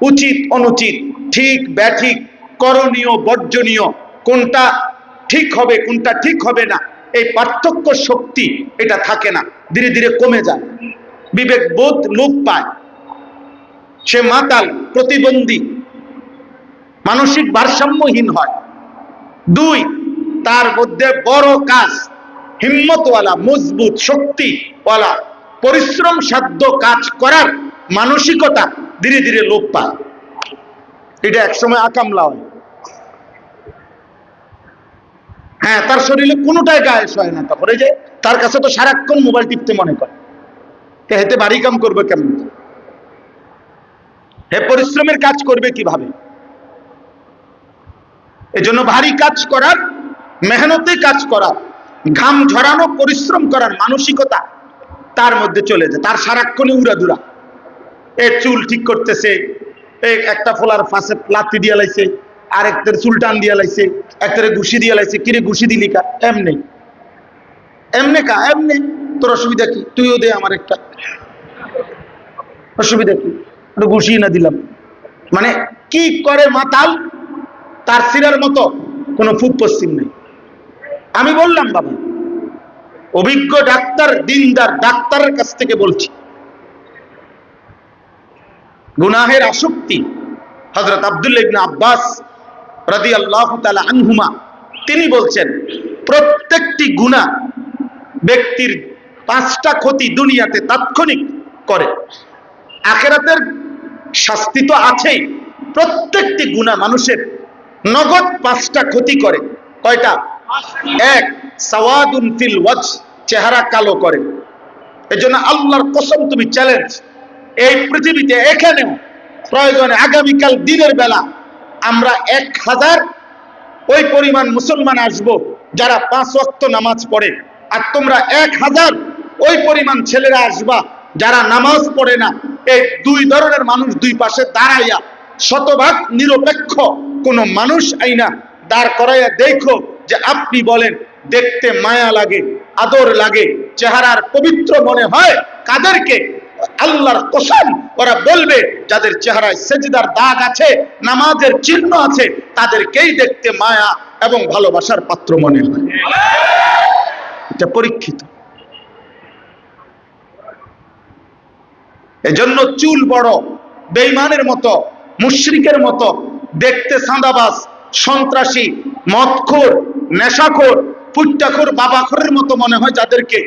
উচিত অনুচিত, ঠিক ব্যাঠিক, করণীয় বর্জনীয়, কোনটা ঠিক হবে কোনটা ঠিক হবে না, এই পার্থক্য শক্তি এটা থাকে না, ধীরে ধীরে কমে যায়, বিবেক বোধ লোপ পায়, সে মাতাল, প্রতিবন্ধী, মানসিক ভারসাম্যহীন হয়। দুই, তার মধ্যে বড় কাজ, হিম্মতওয়ালা, মজবুত, শক্তিওয়ালা, পরিশ্রম সাধ্য কাজ করার মানসিকতা ধীরে ধীরে লোপ পায়। এটা একসময় আকামলা হয়, হ্যাঁ, তার শরীরে কোনোটাই গায়ে হয় না, তারপরে যে তার কাছে তো সারাক্ষণ মোবাইল টিপতে মনে করে, হেতে বাড়ি কাম করবে কেমন, হে পরিশ্রমের কাজ করবে কিভাবে? এজন্য ভারী কাজ করার, মেহনতে কাজ করার, ঘাম ঝরানো, পরিশ্রম করার মানসিকতা তার মধ্যে চলে যায়, তার সারাক্ষণই উড়াদুরা, এ চুল ঠিক করতেছে, একটা ফোলার ফাঁসে লাত্তি দিয়ে লাইছে, আরেকটার চুল টান দিয়ে লাইছে, একটারে ঘুষি দিয়ে লাইছে, কিরে ঘুষি দিলি কা? এমনি এমনি কা, এমনি, তোর অসুবিধা কি? তুইও দে আমার একটা, অসুবিধা কি? একটু ঘুষি না দিলাম, মানে কি করে মাতাল, তার সিরার মতো কোনো ফুক পশ্চিম নেই। আমি বললাম বাবা, অভিজ্ঞ ডাক্তার, দিনদার ডাক্তারের কাছ থেকে বলছি, গুনাহের আসক্তি, হযরত আব্দুল্লাহ ইবনে আব্বাস রাদিয়াল্লাহু তাআলা আনহুমা তিনি বলছেন, প্রত্যেকটি গুনাহ ব্যক্তির 5টা ক্ষতি দুনিয়াতে তাৎক্ষণিক করে, আখিরাতের শাস্তি তো আছেই, প্রত্যেকটি গুনাহ মানুষের নগদ 5টা ক্ষতি করে। কয়টা? 1, সাওয়াদুন ফিল ওয়াজহ, চেহারা কালো করে। এজন্য আল্লাহর কসম, তুমি চ্যালেঞ্জ, এই পৃথিবীতে এখানেও প্রয়োজনে আগামীকাল দিনের বেলা আমরা 1000 ওই পরিমাণ মুসলমান আসব যারা 5 ওয়াক্ত নামাজ পড়ে, আর তোমরা 1000 ওই পরিমাণ ছেলেরা আসবা যারা নামাজ পড়ে না। এই দুই ধরনের মানুষ দুই পাশে দাঁড়াইয়া, শতভাগ নিরপেক্ষ কোন মানুষ আইনা দাঁড় করাইয়া দেখো, যে আপনি বলেন দেখতে মায়া লাগে, আদর লাগে, চেহারার পবিত্র মনে হয় কাদেরকে? আল্লাহর কসম, ওরা বলবে যাদের চেহারায় সেজদার দাগ আছে, নামাজের চিহ্ন আছে, তাদেরকেই দেখতে মায়া এবং ভালোবাসার পাত্র মনে হয়। এটা পরীক্ষিত। এজন্য চুল বড়, বেঈমানের মতো, মুশরিকের মতো, দেখতে সাদাবাজ, সন্ত্রাসী, মদখোর, নেশাখোর, ফুট্টাখোর, বাবাখোরের মতো মনে হয় যাদেরকে,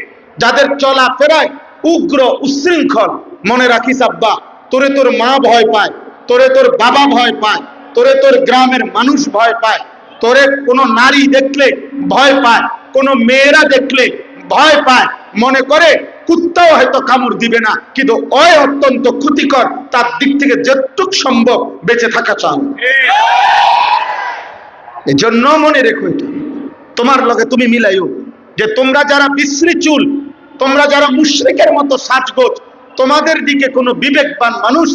যাদের চলা ফেরায় উগ্র, উচ্ছৃঙ্খল। মনে রাখিস আব্বা, তোরে তোর মা ভয় পায়, তোরে তোর বাবা ভয় পায়, তোরে তোর গ্রামের মানুষ ভয় পায়, তোরে কোনো নারী দেখলে ভয় পায়, কোনো মেয়েরা দেখলে ভয় পায়, মনে করে কুত্তাও হয়তো কামড় দিবে না, কিন্তু ওই অত্যন্ত ক্ষতিকর, তার দিক থেকে যতটুক সম্ভব বেঁচে থাকা চাও। এজন্য মনে রেখো, এটা তোমার লগে তুমি মিলাইও, যে তোমরা যারা বিশ্রী চুল, তোমরা যারা মুশরিকের মতো সাজগোজ, তোমাদের দিকে কোনো বিবেকবান মানুষ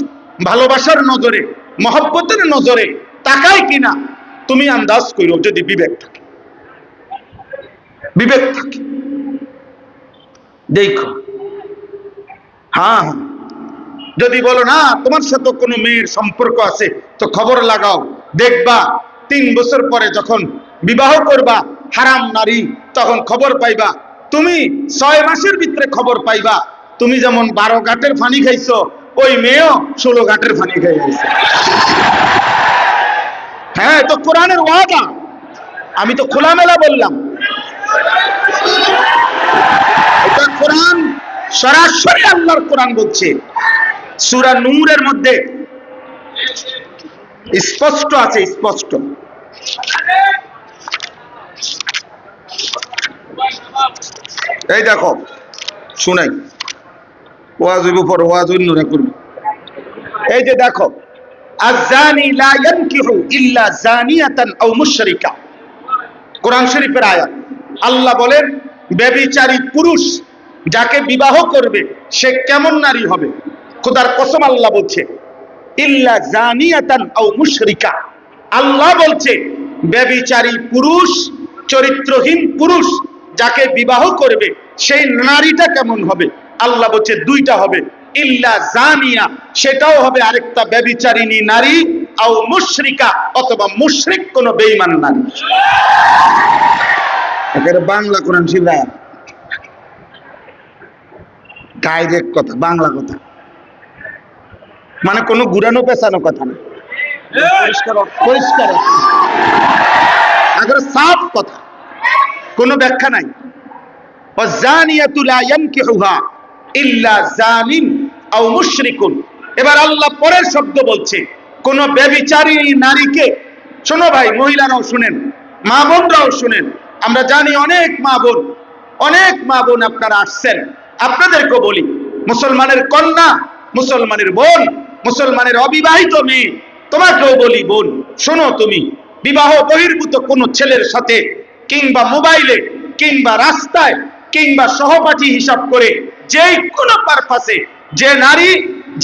ভালোবাসার নজরে, মহব্বতের নজরে তাকায় কিনা তুমি আন্দাজ করো। যদি বিবেক থাকে, বিবেক থাকে, দেখো। হ্যাঁ, যদি বলো না তোমার সাথে কোনো মেয়ের সম্পর্ক আছে, তো খবর লাগাও, দেখবা 3 বছর পরে যখন বিবাহ করবা হারাম নারী, তখন খবর পাইবা। তুমি 6 মাসের ভিতরে খবর পাইবা, তুমি যেমন 12 ঘাটের পানি খাইছো, ওই মেয়েও 16 ঘাটের পানি খাই গেছে। হ্যাঁ, তো কোরআনের ওয়াদা, আমি তো খোলামেলা বললাম, এটা কোরআন, সরাসরি আল্লাহর কোরআন বলছে। সূরা নূরের মধ্যে স্পষ্ট আছে, স্পষ্ট। এই দেখো, শুনাই, ওয়াজ হইব পর, ওয়াজ অন্য না করবে। এই যে দেখো, আয-যানি লা ইয়ানকিহু ইল্লা যানিয়াতান আও মুশরিকা, কোরআন শরীফের আয়াত। আল্লাহ বলেন, ব্যভিচারী পুরুষ যাকে বিবাহ করবে সে কেমন নারী হবে? খোদার কসম আল্লাহ বলছে, ইল্লা যানিয়াতান আও মুশরিকা। আল্লাহ বলছে ব্যভিচারী পুরুষ, চরিত্রহীন পুরুষ যাকে বিবাহ করবে সেই নারীটা কেমন হবে? আল্লাহ বলছে 2টা হবে, ইল্লা জানিয়া, সেটাও হবে আরেকটা ব্যভিচারিণী নারী, আও মুশরিকা, অথবা মুশরিক কোন বেঈমান নারী। এর বাংলা কোরআন শিখা ডাইরেক্ট কথা, বাংলা কথা, মানে কোনো ঘুরানো পেছানো কথা না, পরিষ্কার আগের সাফ কথা, কোনো ব্যাখ্যা নাই। ওয়াজানিয়াতু লা ইয়ানকিহুহা ইল্লা জানিন আও মুশরিকুন। এবার আল্লাহ পরের শব্দ বলছে, কোন ব্যভিচারিণী নারীকে, শোনো ভাই, মহিলারাও শুনেন, মা বোনরাও শুনেন, আমরা জানি অনেক মা বোন আপনারা আসছেন, আপনাদেরকেও বলি, মুসলমানের কন্যা, মুসলমানের বোন, মুসলমানের অবিবাহিত মেয়ে, তোমাকেও বলি বোন, শোনো, তুমি বিবাহ বহির্ভূত কোন ছেলের সাথে কিংবা মোবাইলে কিংবা রাস্তায় কিংবা সহপাঠী হিসাব করে যেই কোনো পারপাসে যে নারী,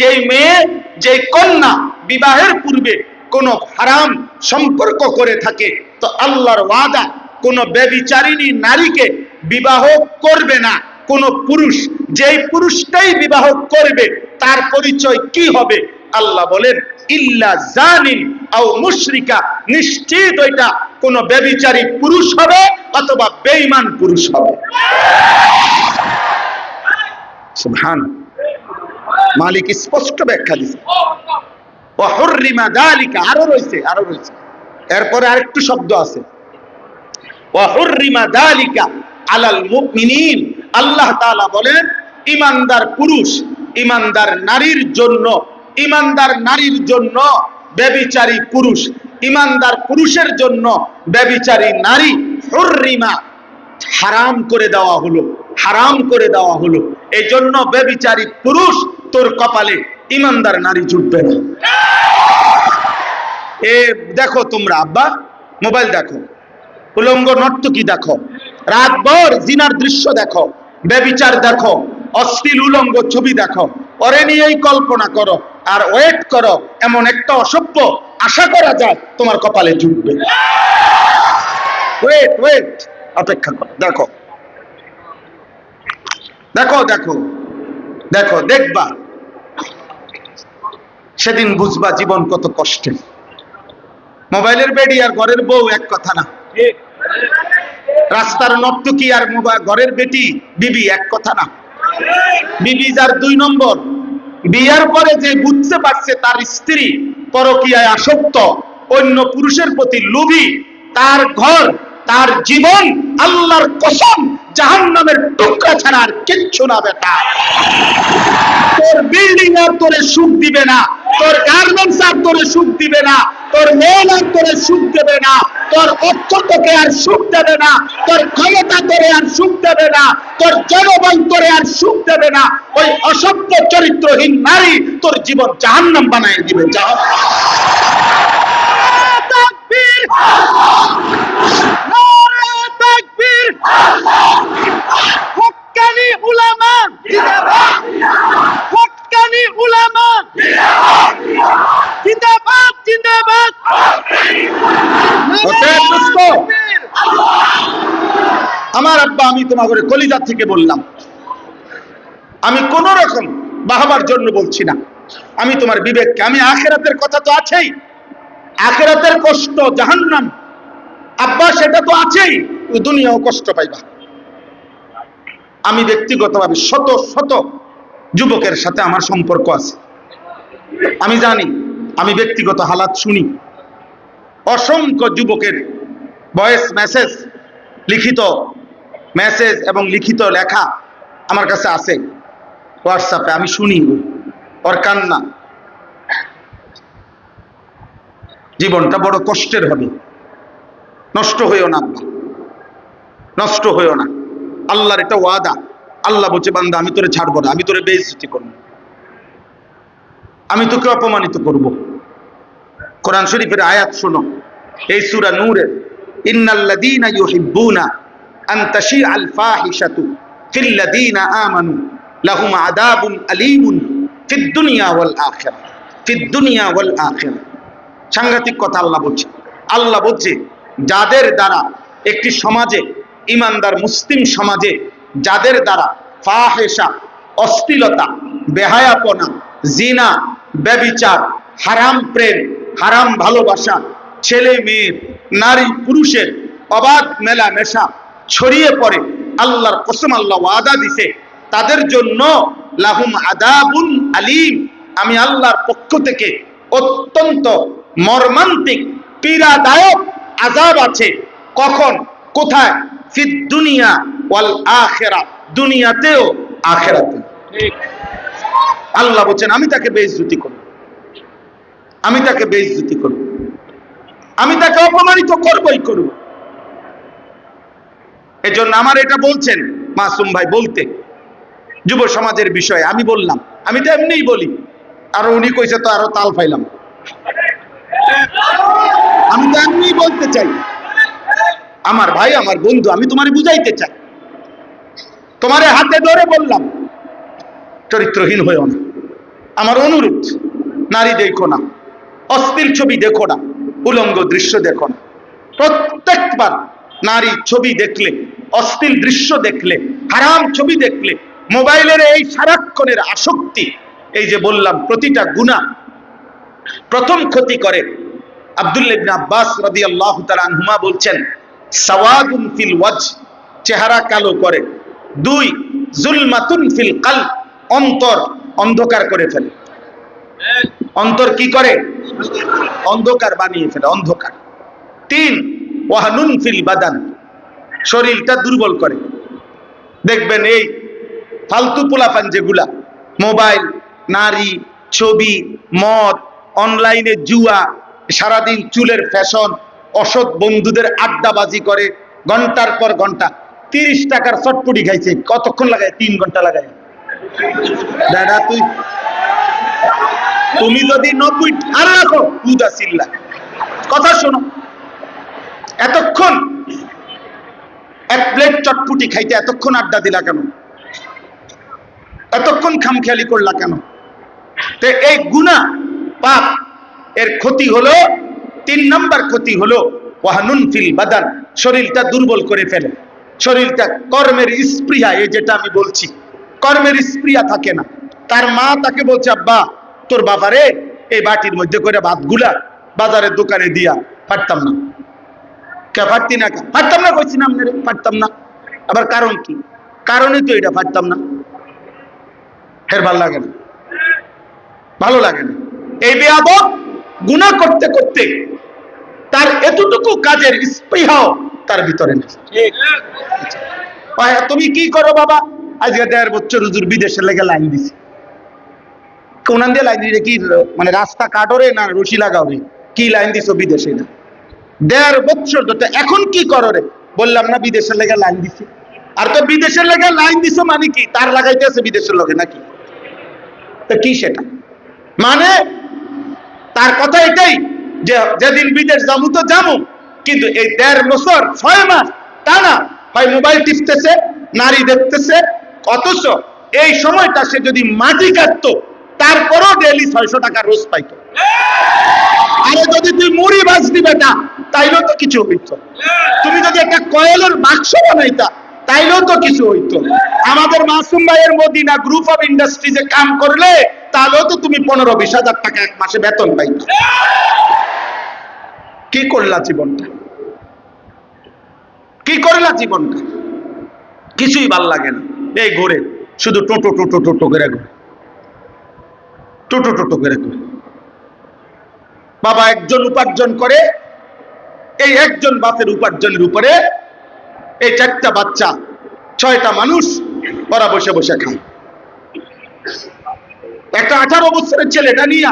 যেই মেয়ে, যেই কন্যা বিবাহের পূর্বে কোন হারাম সম্পর্ক করে থাকে, তো আল্লাহর ওয়াদা কোন ব্যভিচারিণী নারীকে বিবাহ করবে না কোন পুরুষ। যেই পুরুষটাই বিবাহ করবে তার পরিচয় কি হবে? আল্লাহ বলেন ইল্লা জানিন আও মুশরিকা, নিশ্চিত ওইটা কোন ব্যভিচারী পুরুষ হবে অথবা বেঈমান পুরুষ হবে। সুবহানাল্লাহ, মালিক স্পষ্ট ব্যাখ্যা দিয়েছে। ওয়া হুররিমা যালিকা, আরো রয়েছে। এরপরে আরেকটু শব্দ আছে, ওয়া হুররিমা যালিকা আলাল মুমিনিন। আল্লাহ তাআলা বলেন ঈমানদার পুরুষ, ঈমানদার নারীর জন্য ব্যভিচারী পুরুষ, ঈমানদার পুরুষের জন্য ব্যভিচারী নারী হুররিমা, হারাম করে দেওয়া হলো। এই জন্য ব্যভিচারী পুরুষ তোর কপালে, ঈমানদার নারী জুটবে না। এ দেখো তোমরা আব্বা, মোবাইল দেখো, উলঙ্গ নর্তকী দেখো, রাতভর জিনার দৃশ্য দেখো, ব্যভিচার দেখো, অশ্লীল উলঙ্গ ছবি দেখো, ওরে নিয়েই কল্পনা করো আর ওয়েট করো, এমন একটা অসভ্য আশা করা যায় তোমার কপালে জুটবে। ওয়েট, অপেক্ষা করো, দেখবা, সেদিন বুঝবা জীবন কত কষ্টের। মোবাইলের বেডি আর ঘরের বউ এক কথা না, রাস্তার নর্তকী আর ঘরের বেটি বিবি এক কথা না। বিবি যার 2 নম্বর, বিয়ার পরে যে বুঝতে পারছে তার স্ত্রী পরকীয়ায় আসক্ত, অন্য পুরুষের প্রতি লোভী, তার ঘর, তার জীবন আল্লাহর কসম জাহান্নামের টুকরা ছাড়া আর কিচ্ছু না। বেটা, তোর বিল্ডিং আর তোরে সুখ দিবে না, তোর গার্মেন্টস আর তোরে সুখ দিবে না, তোর মেল আর তোরে সুখ দেবে না, তোর অর্থ তোকে আর সুখ দেবে না, তোর ক্ষমতা তোরে আর সুখ দেবে না, তোর জনবল তোরে আর সুখ দেবে না। ওই অসভ্য চরিত্রহীন নারী তোর জীবন জাহান্নাম বানায় দিবে। আমার আব্বা, আমি তোমাদের কলিজা থেকে বললাম, আমি কোন রকম বাহাবার জন্য বলছি না, আমি তোমার বিবেককে, আমি আখিরাতের কথা তো আছেই, আখিরাতের কষ্ট জাহান্নাম আব্বা সেটা তো আছেই, দুনিয়াও কষ্ট পাইবা। আমি ব্যক্তিগতভাবে শত শত যুবকের সাথে আমার সম্পর্ক আছে, আমি জানি, আমি ব্যক্তিগত হালাত শুনি, অসংখ্য যুবকের ভয়েস মেসেজ, লিখিত মেসেজ এবং লিখিত লেখা আমার কাছে আছে হোয়াটসঅ্যাপে, আমি শুনি ওর কান্না। জীবনটা বড় কষ্টের হবে, নষ্ট হইও না, নষ্ট হইও না। আল্লাহর এটা ওয়াদা, আল্লাহ বলছে বান্দা আমি তোরে ছাড়বো না, আমি তোরে বেইজ্জতি করব, আমি তোকে অপমানিত করব। কোরআন শরীফের আয়াত শোনো, এই সূরা নূরের, ইন্নাল্লাযীনা ইউহিব্বুনা আন তাশিআল ফাহিশাতু ফিল্লাযীনা আমানু লাহুম আযাবুন আলীমুন ফিদ দুনিয়া ওয়াল আখিরাহ, ফিদ দুনিয়া ওয়াল আখিরাহ। সাংঘাতিক কথা আল্লাহ বলছে যাদের দ্বারা একটি সমাজে, ইমানদার মুসলিম সমাজে, যাদের দ্বারা ফাহিশা, অশ্লীলতা, বেহায়াপনা, জিনা, ব্যভিচার, হারাম প্রেম, হারাম ভালোবাসা, ছেলে মেয়ের, নারী পুরুষের অবাধ মেলামেশা ছড়িয়ে পড়ে, আল্লাহর কসম আল্লাহ ওয়াদা দিছে তাদের জন্য লাহুম আযাবুন আলীম, আমি আল্লাহর পক্ষ থেকে অত্যন্ত মর্মান্তিক পীড়াদায়ক আযাব আছে। কখন, কোথায়? ফিদ দুনিয়া ওয়াল আখিরা, দুনিয়াতেও আখিরাতেও। আল্লাহ বলেন আমি তাকে বেইজ্জতি করব, আমি তাকে বেইজ্জতি করব, আমি তাকে অপমানিত করবই করব। এজন্য আমার এটা বলছেন মাসুম ভাই বলতে যুব সমাজের বিষয়ে, আমি বললাম, আমি তো এমনিই বলি, আর উনি কইছে তো আরো তাল পাইলাম, আমি তো এমনিই বলতে চাই। আমার ভাই, আমার বন্ধু, আমি তোমারে বুঝাইতে চাই, তোমারে হাতে ধরে বললাম চরিত্রহীন হইও না। আমার অনুরোধ, নারী দেখো না, অশ্লীল ছবি দেখো না, উলঙ্গ দৃশ্য দেখো না। প্রত্যেকবার নারী ছবি দেখলে, অশ্লীল দৃশ্য দেখলে, হারাম ছবি দেখলে, মোবাইলের এই সারাক্ষণের আসক্তি, এই যে বললাম প্রতিটা গুনাহ প্রথম ক্ষতি করে। আব্দুল্লাহ ইবনে আব্বাস রাদিয়াল্লাহু তাআলা আনহুমা বলছেন, সাওয়াদুন ফিল ওয়াজ, চেহারা কালো করে। 2, জুলমাতুন ফিল কলব, অন্তর অন্ধকার করে ফেলে। অন্তর কি করে? অন্ধকার বানিয়ে ফেলে, অন্ধকার। 3, ওয়াহনুন ফিল বাদান, শরীরটা দুর্বল করে। দেখবেন এই ফালতু পোলাপান যেগুলা মোবাইল, নারী, ছবি, মদ, অনলাইনে জুয়া, সারাদিন চুলের ফ্যাশন, অসৎ বন্ধুদের আড্ডাবাজি করে ঘন্টার পর ঘন্টা। 30 টাকার চটপটি খাইছে, কতক্ষণ লাগায়? 3 ঘন্টা লাগায়। দাদা তুমি যদি 90 ঠার রাখো উদাসিল্লা, কথা শোনো, এতক্ষণ এক প্লেট চটপুটি খাইতে এতক্ষণ আড্ডা দিলা কেন? এতক্ষণ খামখেয়ালি করলা কেন? তো এই গুনাহ পাপ এর ক্ষতি হলো, 3 নাম্বার ক্ষতি হলো ওয়াহনুন ফিল বাদান, শরীরটা দুর্বল করে ফেলে। শরীরটা কর্মের স্পৃহা, এই যেটা আমি বলছি, কর্মের স্পৃহা থাকে না। তার মা তাকে বলছে, আব্বা তোর বাবারে এই বাটির মধ্যে করে ভাতগুলা বাজারের দোকানে দিয়া। পারতাম না। কে পারতি না? পারতাম না, কইছি না আপনারে পারতাম না। আবার কারণ কি? কারণই তো এটা, পারতাম না। ফের ভালো লাগে না, ভালো লাগে না। এই বেয়াদব গুনাহ করতে করতে তার এতটুকু কাজের স্পৃহাও তার ভিতরে নেই। তুমি কি করো বাবা? আজকে 1.5 বছর হুজুর বিদেশে লেগে লাইন দিছি। কোনান দিয়ে লাইন দিলে কি মানে রাস্তা কাটরে না রশি লাগাবে? কি লাইন দিছো বিদেশে? না 1.5 বছর ধরে। এখন কি করো রে? বললাম না বিদেশের লেগে লাইন দিছি। আর তো বিদেশের লেগে লাইন দিছো মানে কি? তার লাগাইতেছে বিদেশের লগে নাকি? তো কি সেটা মানে? তার কথা এটাই যে যেদিন বিদেশ যাবো তো যাবো, কিন্তু এই 1.5 বছর 6 মাস টানা হয় মোবাইল টিপতেছে, নারী দেখতেছে। অথচ এই সময়টা সে যদি মাটি কাটতো তারপরও ডেইলি 600 টাকা রোজ পাইতো। আরে যদি তুই মুড়ি ভাজতি বেটা তাইলেও তো কিছু হইতো। তুমি যদি একটা কয়েলের বাক্স বানাইতা তাইলেও তো কিছু হইতো। আমাদের মাসুম ভাইয়ের মদিনা গ্রুপ অফ ইন্ডাস্ট্রিজে কাম করলে তাহলেও তো তুমি 15-20 হাজার টাকা এক মাসে বেতন পাইতো। কি করলা জীবনটা? কি করলা জীবনটা? কিছুই ভাল লাগে না। এই ঘুরে শুধু টোটো টোটো টোটো করে ঘুরে, টোটো টোটো করে ঘুরে। বাবা একজন উপার্জন করে, এই একজন বাপের উপার্জনের উপরে এই 4টা বাচ্চা, 6টা মানুষ ওরা বসে বসে খায়। একটা 18 বছরের ছেলেটা নিয়ে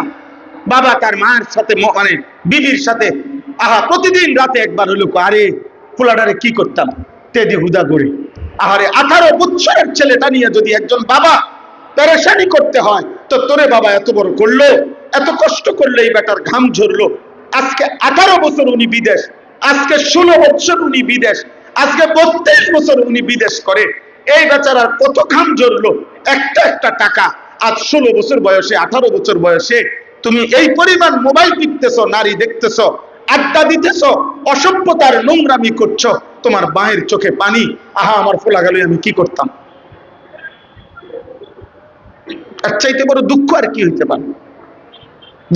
বাবা তার মায়ের সাথে মানে বিবির সাথে প্রতিদিন রাতে একবার হইলো, আরে ফুলাডারে কি করতাম তেদি হুদা করে। আহারে 18 বছরের ছেলেটা নিয়ে যদি একজন বাবা পেরেশানি করতে হয়, তো তোরে বাবা এত বড় করলো, এত কষ্ট করলো, এই বেটার ঘাম ঝরলো। আজকে 18 বছর উনি বিদেশ, আজকে 16 বছর উনি বিদেশ, আজকে 32 বছর উনি বিদেশ করে। এই বেচারার কত ঘাম ঝরলো, একটা একটা টাকা। আজ 16 বছর বয়সে, 18 বছর বয়সে তুমি এই পরিমাণ মোবাইল টিপতেছো, নারী দেখতেছো, আড্ডা দিতেছো, অসভ্যতার নোংরামি করছো। তোমার বাঁয়ের চোখে পানি। আহা আমার ফোলা গেল, আমি কি করতাম? এর চাইতে বড় দুঃখ আর কি হইতে পারে?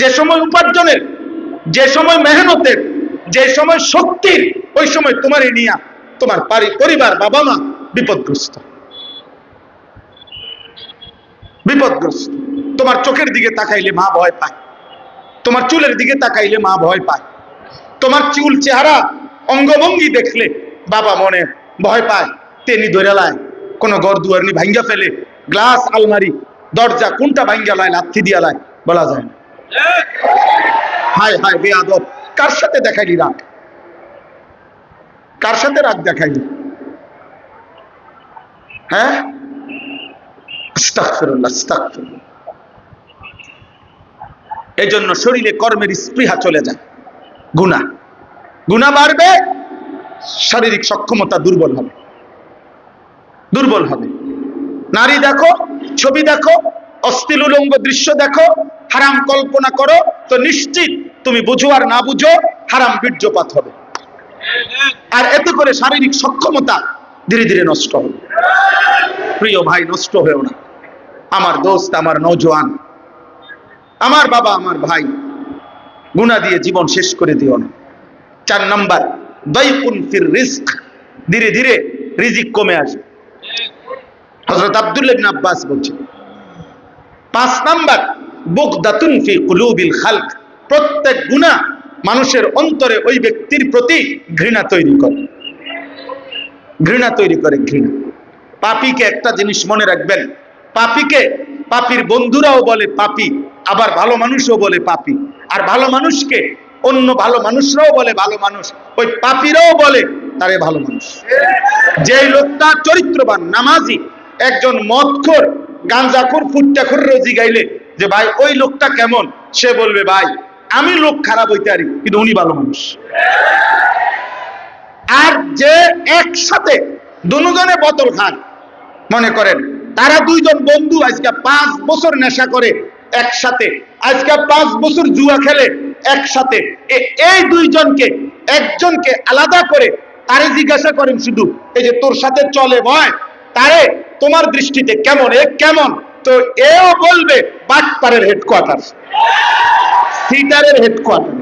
যে সময় উপার্জনের যে সময় মেহনতের, যে সময় শক্তির, ওই সময় তোমার নিয়া তোমার পরিবার, বাবা মা বিপদগ্রস্ত। তোমার চোখের দিকে তাকাইলে মা ভয় পায়, তোমার চুলের দিকে তাকাইলে মা ভয় পায়, তোমার চুল, চেহারা, অঙ্গভঙ্গি দেখলে বাবা মনে ভয় পায়, তেনি ধরে লায়, কোন ঘর দুয়ার নি ভাঙ্গা ফেলে, গ্লাস, আলমারি, দরজা কোনটা ভাঙ্গা লায়, লাথি দিয়া লায়, বলা যায় না। হায় হায় বেয়াদব, কার সাথে দেখাইলি রাগ? কার সাথে রাগ দেখাইলি? হ্যাঁ, আস্তাগফিরুল্লাহ, আস্তাগফিরুল্লাহ। এই জন্য শরীরে কর্মের স্পৃহা চলে যায়, গুনাহ বাড়বে, শারীরিক সক্ষমতা দুর্বল হবে। নারী দেখো, ছবি দেখো, অশ্লীল উলঙ্গ দৃশ্য দেখো, হারাম কল্পনা করো, তো নিশ্চিত তুমি বুঝো আর না বুঝো হারাম বীর্যপাত হবে। আর এতে করে শারীরিক সক্ষমতা ধীরে ধীরে নষ্ট হবে। প্রিয় ভাই, নষ্ট হয়েও না। আমার দোস্ত, আমার নওজোয়ান, আমার বাবা, আমার ভাই, গুনাহ দিয়ে জীবন শেষ করে দিও না। 4 নাম্বার, দাইকুন ফির রিজক, ধীরে ধীরে রিজিক কমে আসবে। হযরত আব্দুল্লাহ ইবনে আব্বাস বলছেন। 5 নাম্বার, বুগদাতুন ফি কুলুবিল খালক, প্রত্যেক গুনাহ মানুষের অন্তরে ওই ব্যক্তির প্রতি ঘৃণা তৈরি করে। ঘৃণা। পাপীকে একটা জিনিস মনে রাখবেন, পাপীর বন্ধুরাও বলে পাপী, আবার ভালো মানুষও বলে পাপী। আর ভালো মানুষকে অন্য ভালো মানুষরাও বলে ভালো মানুষ, ওই পাপীরাও বলে তারে ভালো মানুষ। যে লোকটা চরিত্রবান, নামাজি, একজন মদখোর, গাঁজাখোর, ফুট্টাখোর রোজি গাইলে যে ভাই ওই লোকটা কেমন, সে বলবে ভাই আমি লোক খারাপ হইতে পারি কিন্তু উনি ভালো মানুষ। আর যে একসাথে দুজনে বোতল খান, মনে করেন তারা 2 জন বন্ধু আজকে 5 বছর নেশা করে একসাথে, আজকে 5 বছর জুয়া খেলে একসাথে, এই 2 জনকে একজনকে আলাদা করে তারে জিজ্ঞাসা করেন শুধু, এই যে তোর সাথে চলে ভয়, তারে তোমার দৃষ্টিতে কেমন, এ কেমন, তো এও বলবে বাটপাড়ের হেডকোয়ার্টার, সিটারের হেডকোয়ার্টার।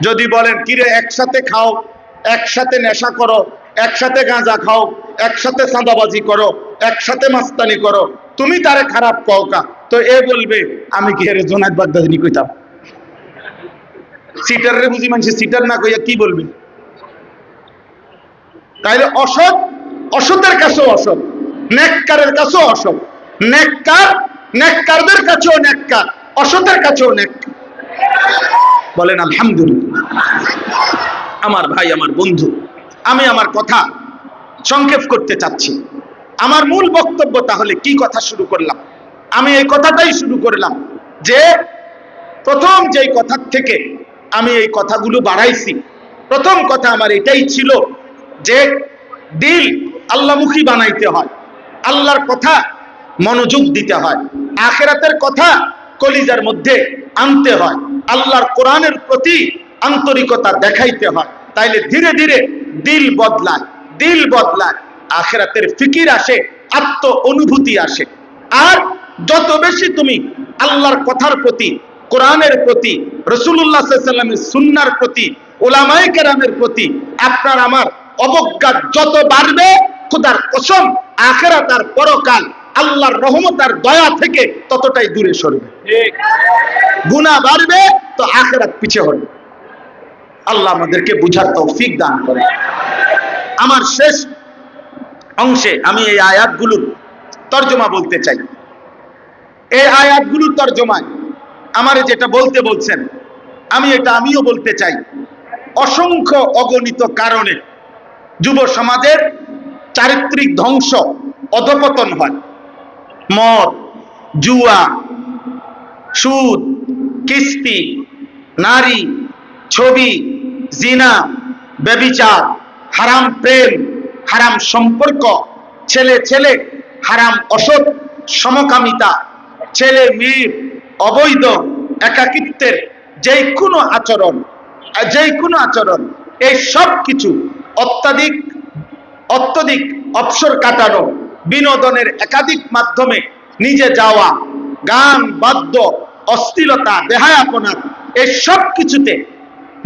যদি বলেন কিরে একসাথে খাও, একসাথে নেশা করো, একসাথে গাঁজা খাও, একসাথে চাঁদাবাজি করো, একসাথে মাস্তানি করো, তুমি তারে খারাপ কও কা, তো এ বলবে আমি কি এর জোনায়েদ বাগদাদি কইতাম। সিটারের বুঝি মানুষ সিটার না কইয়া কি বলবে? তাইলে অসতের কাছেও অসৎ, নেককারের কাছেও অসৎ, নেককারদের কাছেও নেককার, অসতের কাছেও নেককার। বলেন আলহামদুলিল্লাহ। আমার ভাই, আমার বন্ধু, আমি আমার কথা সংক্ষেপ করতে চাচ্ছি। আমার মূল বক্তব্য তাহলে কি কথা শুরু করলাম? আমি এই কথাটাই শুরু করলাম যে প্রথম যেই কথা থেকে আমি এই কথাগুলো বাড়াইছি, প্রথম কথা আমার এটাই ছিল যে দিল আল্লাহমুখী বানাইতে হয়, আল্লাহর কথা মনোযোগ দিতে হয়, আখিরাতের কথা কলিজার মধ্যে আনতে হয়, আল্লাহর কোরআনের প্রতি আন্তরিকতা দেখাইতে হয়। তাইলে ধীরে ধীরে দিল বদলায়, আখিরাতের ফিকির আসে, আত্ম অনুভূতি আসে। আর যত বেশি তুমি আল্লাহর কথার প্রতি, কোরআনের প্রতি, রাসূলুল্লাহ সাল্লাল্লাহু আলাইহি ওয়াসাল্লামের সুন্নাহর প্রতি, উলামায়ে কেরামের প্রতি আপনার আমার অবজ্ঞা যত বাড়বে, খোদার কসম আখিরাত আর পরকাল আল্লাহর রহমত আর দয়া থেকে ততটাই দূরে সরবে। গুনাহ বাড়বে তো আখিরাত পিছিয়ে হবে। আল্লাহ আমাদেরকে বুঝার তৌফিক দান করে। আমার শেষ অংশে আমি এই আয়াতগুলোর তরজমা বলতে চাই। এই আয়াতগুলোর তরজমায় আমারে যেটা বলতে বলছেন, আমিও বলতে চাই। অসংখ্য অগণিত কারণে যুব সমাজের চারিত্রিক ধ্বংস, অধপতন হয়। মদ, জুয়া, সুদ, কিস্তি, নারী, ছবি, জিনা, ব্যভিচার, হারাম প্রেম, হারাম সম্পর্ক, ছেলে ছেলে হারাম অসৎ সমকামিতা, ছেলে মেয়ে অবৈধ একাকিত্বের যে কোনো আচরণ, এই সব কিছু অত্যধিক অবসর কাটানো, বিনোদনের একাধিক মাধ্যমে নিজে যাওয়া, গান, বাদ্য, অশ্লীলতা, বেহায়াপনা, এই সব কিছুতে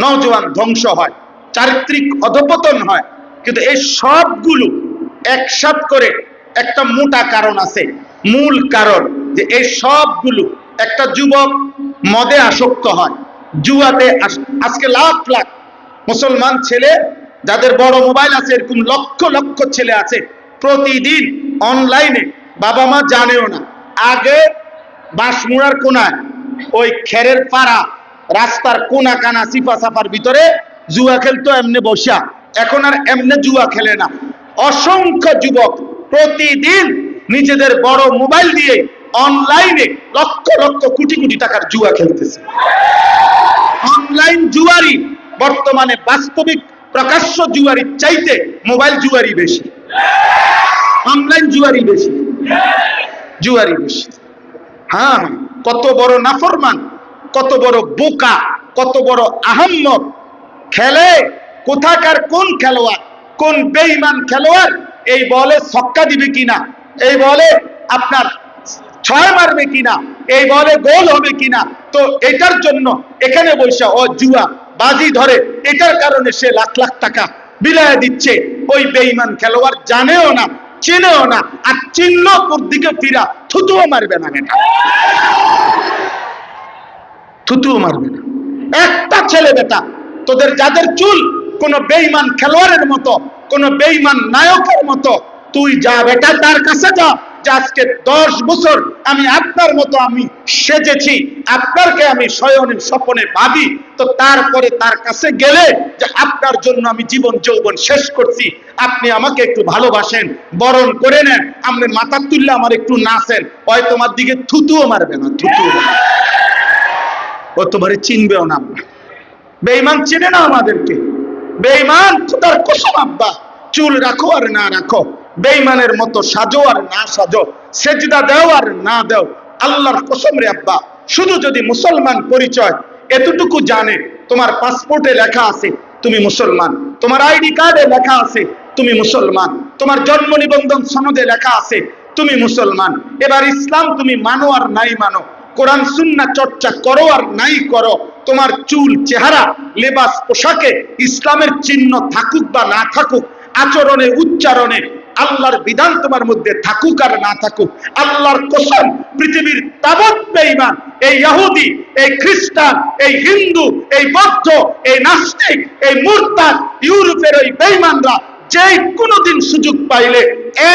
নওজোয়ান ধ্বংস হয়, চারিত্রিক অধপতন হয়। কিন্তু এই সবগুলো একসাথ করে একটা মোটা কারণ আছে, মূল কারণ যে এই সবগুলো, একটা যুবক মদে আসক্ত হয়, জুয়াতে আজকে লাখ লাখ মুসলমান ছেলে যাদের বড় মোবাইল আছে, এরকম লক্ষ লক্ষ ছেলে আছে প্রতিদিন অনলাইনে, বাবা মা জানেও না। আগে বাঁশমুড়ার কোনায় ওই খেরের পাড়া রাস্তার কোনা কানা সিফা সাফার ভিতরে জুয়া খেলতো এমনি বসা, এখন আর এমনি জুয়া খেলে না। অসংখ্য যুবক প্রতিদিন নিজেদের বড় মোবাইল দিয়ে অনলাইনে লক্ষ লক্ষ কোটি কোটি টাকার জুয়া খেলতেছে। অনলাইন জুয়ারি বর্তমানে বাস্তবিক প্রকাশ্য জুয়ারির চাইতে মোবাইল জুয়ারি বেশি, অনলাইন জুয়ারি বেশি, জুয়ারি বেশি। হ্যাঁ, কত বড় নাফরমান, কত বড় বোকা, কত বড় আহাম্মক খেলে। কোথাকার কোন খেলোয়াড়, কোন বেঈমান খেলোয়াড় এই বলে ছক্কা দিবে কিনা, এই বলে আপনার ছয় মারবে কিনা, এই বলে গোল হবে কিনা, তো এটার জন্য এখানে বসে ও জুয়া বাজি ধরে, এটার কারণে সে লাখ লাখ টাকা বিলায় দিচ্ছে। ওই বেঈমান খেলোয়াড় জানেও না, চেনেও না, আর চিহ্ন তোর দিকে ফিরা থুতুও মারবে না, বেটা থুতুও মারবে না। একটা ছেলে বেটা তোদের যাদের চুল কোন বেঈমান খেলোয়াড়ের মতো, কোন বেঈমান নায়কের মতো, তুই যা বেটা তার কাছে যা, যে আজকে 10 বছর আমি আপনার মতো আমি সেজেছি, আপনারকে আমি শয়নের স্বপ্নে ভাবি, তো তারপরে তার কাছে গেলে যে আপনার জন্য আমি জীবন যৌবন শেষ করছি, আপনি আমাকে একটু ভালোবাসেন, বরণ করে নেন, আপনি মাথা তুললে আমার একটু নাচেন, ওই তোমার দিকে থুতুও মারবে না, থুতুও মারবে না। ও তোমারে চিনবেও না। বেঈমান চিনে না আমাদেরকে। বেঈমান খোদার কসম আব্বা, চুল রাখো আর না রাখো, বেঈমানের মতো সাজো আর না সাজো, সেজদা দাও আর না দাও, আল্লাহর কসম রে আব্বা, শুধু যদি মুসলমান পরিচয় এতটুকু জানে, তোমার পাসপোর্টে লেখা আছে তুমি মুসলমান, তোমার আইডি কার্ডে লেখা আছে তুমি মুসলমান, তোমার জন্ম নিবন্ধন সনদে লেখা আছে তুমি মুসলমান। এবার ইসলাম তুমি মানো আর নাই মানো, কোরআন সুন্নাহ চর্চা করো আর নাই করো, তোমার চুল, চেহারা, লেবাস, পোশাকে ইসলামের চিহ্ন থাকুক বা না থাকুক, আচরণে, উচ্চারণে আল্লাহর বিধান তোমার মধ্যে থাকুক আর না থাকুক, আল্লাহর কসম পৃথিবীর তাবৎ বেঈমান, এই ইহুদি, এই খ্রিস্টান, এই হিন্দু, এই বৌদ্ধ, এই নাস্তিক, এই মুরতাদ, ইউরোপের ওই বেঈমানরা যে কোনোদিন সুযোগ পাইলে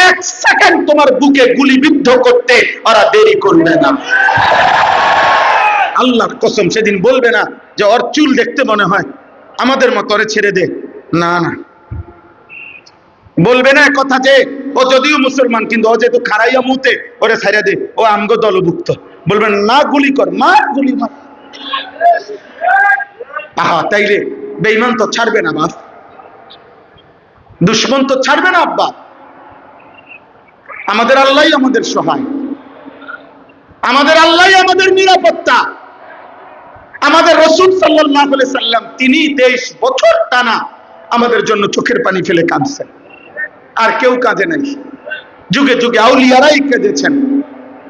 1 সেকেন্ড তোমার বুকে গুলিবিদ্ধ করতে ওরা দেরি করবে না। আল্লাহর কসম সেদিন বলবে না যে ওর চুল দেখতে মনে হয় আমাদের মতো, ওরে ছেড়ে দে, না না, বলবে না কথা যে ও যদিও মুসলমান কিন্তু ও যেহেতু খারাইয়া মুতে, ওরে ছেড়ে দে, ও আমগো দলভুক্ত, বলবেন না, গুলি কর, মার, গুলি মার। আহা, তাইলে বেঈমান তো ছাড়বে না বাপ, দুশ্মন তো ছাড়বে না আব্বা। আমাদের আল্লাহই আমাদের সহায়, আমাদের আল্লাহই আমাদের নিরাপত্তা। আমাদের রাসূল সাল্লাল্লাহু আলাইহি সাল্লাম তিনি 23 বছর টানা আমাদের জন্য চোখের পানি ফেলে কাঁদছেন, আর কেউ কাঁদে নাই। যুগে যুগে আউলিয়ারাই কেঁদেছেন,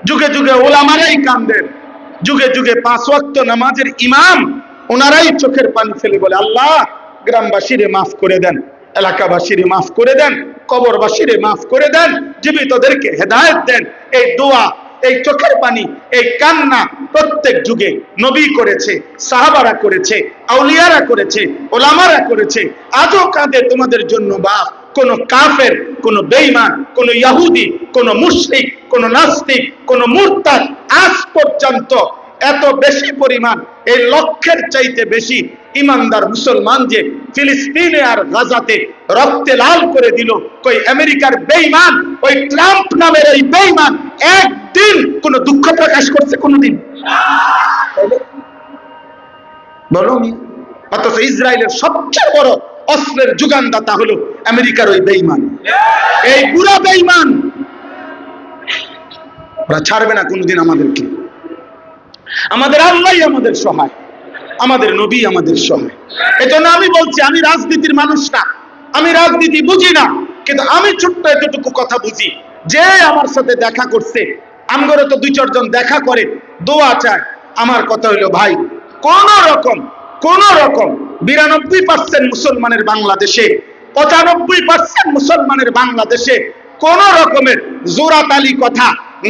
যুগে যুগে ওলামারাই কাঁদেন, যুগে যুগে 5 ওয়াক্ত নামাজের ইমাম ওনারাই চোখের পানি ফেলে বলে, আল্লাহ গ্রামবাসীরে মাফ করে দেন, এলাকাবাসীরে মাফ করে দেন, কবরবাসীরে মাফ করে দেন, জীবিতদেরকে হেদায়েত দেন। এই দোয়া, এই চোখের পানি, এই কান্না প্রত্যেক যুগে নবী করেছে, সাহাবারা করেছে, আউলিয়ারা করেছে, ওলামারা করেছে, আজও কাঁদে তোমাদের জন্য বাপ। কোন কাফের, কোন বেঈমান, কোন ইহুদি, কোন মুশরিক, কোন নাস্তিক, কোন মুরতাদ আজ পর্যন্ত এত বেশি পরিমাণ, এই লক্ষের চাইতে বেশি ইমানদার মুসলমান যে ফিলিস্তিনে আর গাজাতে রক্তে লাল করে দিল, কই আমেরিকার বেঈমান, ওই ট্রাম্প নামের এই বেঈমান একদিন কোন দুঃখ প্রকাশ করছে কোনদিন? বলো মি। অথচ ইসরায়েলের সবচেয়ে বড় অস্ত্রের যোগানদাতা হলো আমেরিকার ওই বেঈমান, এই পুরা বেঈমান। ওরা ছাড়বে না কোনদিন আমাদেরকে। আমাদের আল্লাহই আমাদের সহায়, আমাদের নবী আমাদের সহায়। এজন্য আমি বলছি, আমি রাজনীতির মানুষ না, আমি রাজনীতি বুঝি না, কিন্তু আমি ছোট্ট এতটুকু কথা বুঝি। যে আমার সাথে দেখা করছে, আমগরে তো 2-4 জন দেখা করে, দোয়া চায়। আমার কথা হইলো, ভাই কোন রকম 92% মুসলমানের বাংলাদেশে, 95% মুসলমানের বাংলাদেশে কোন রকমের জোরাতালি কথা,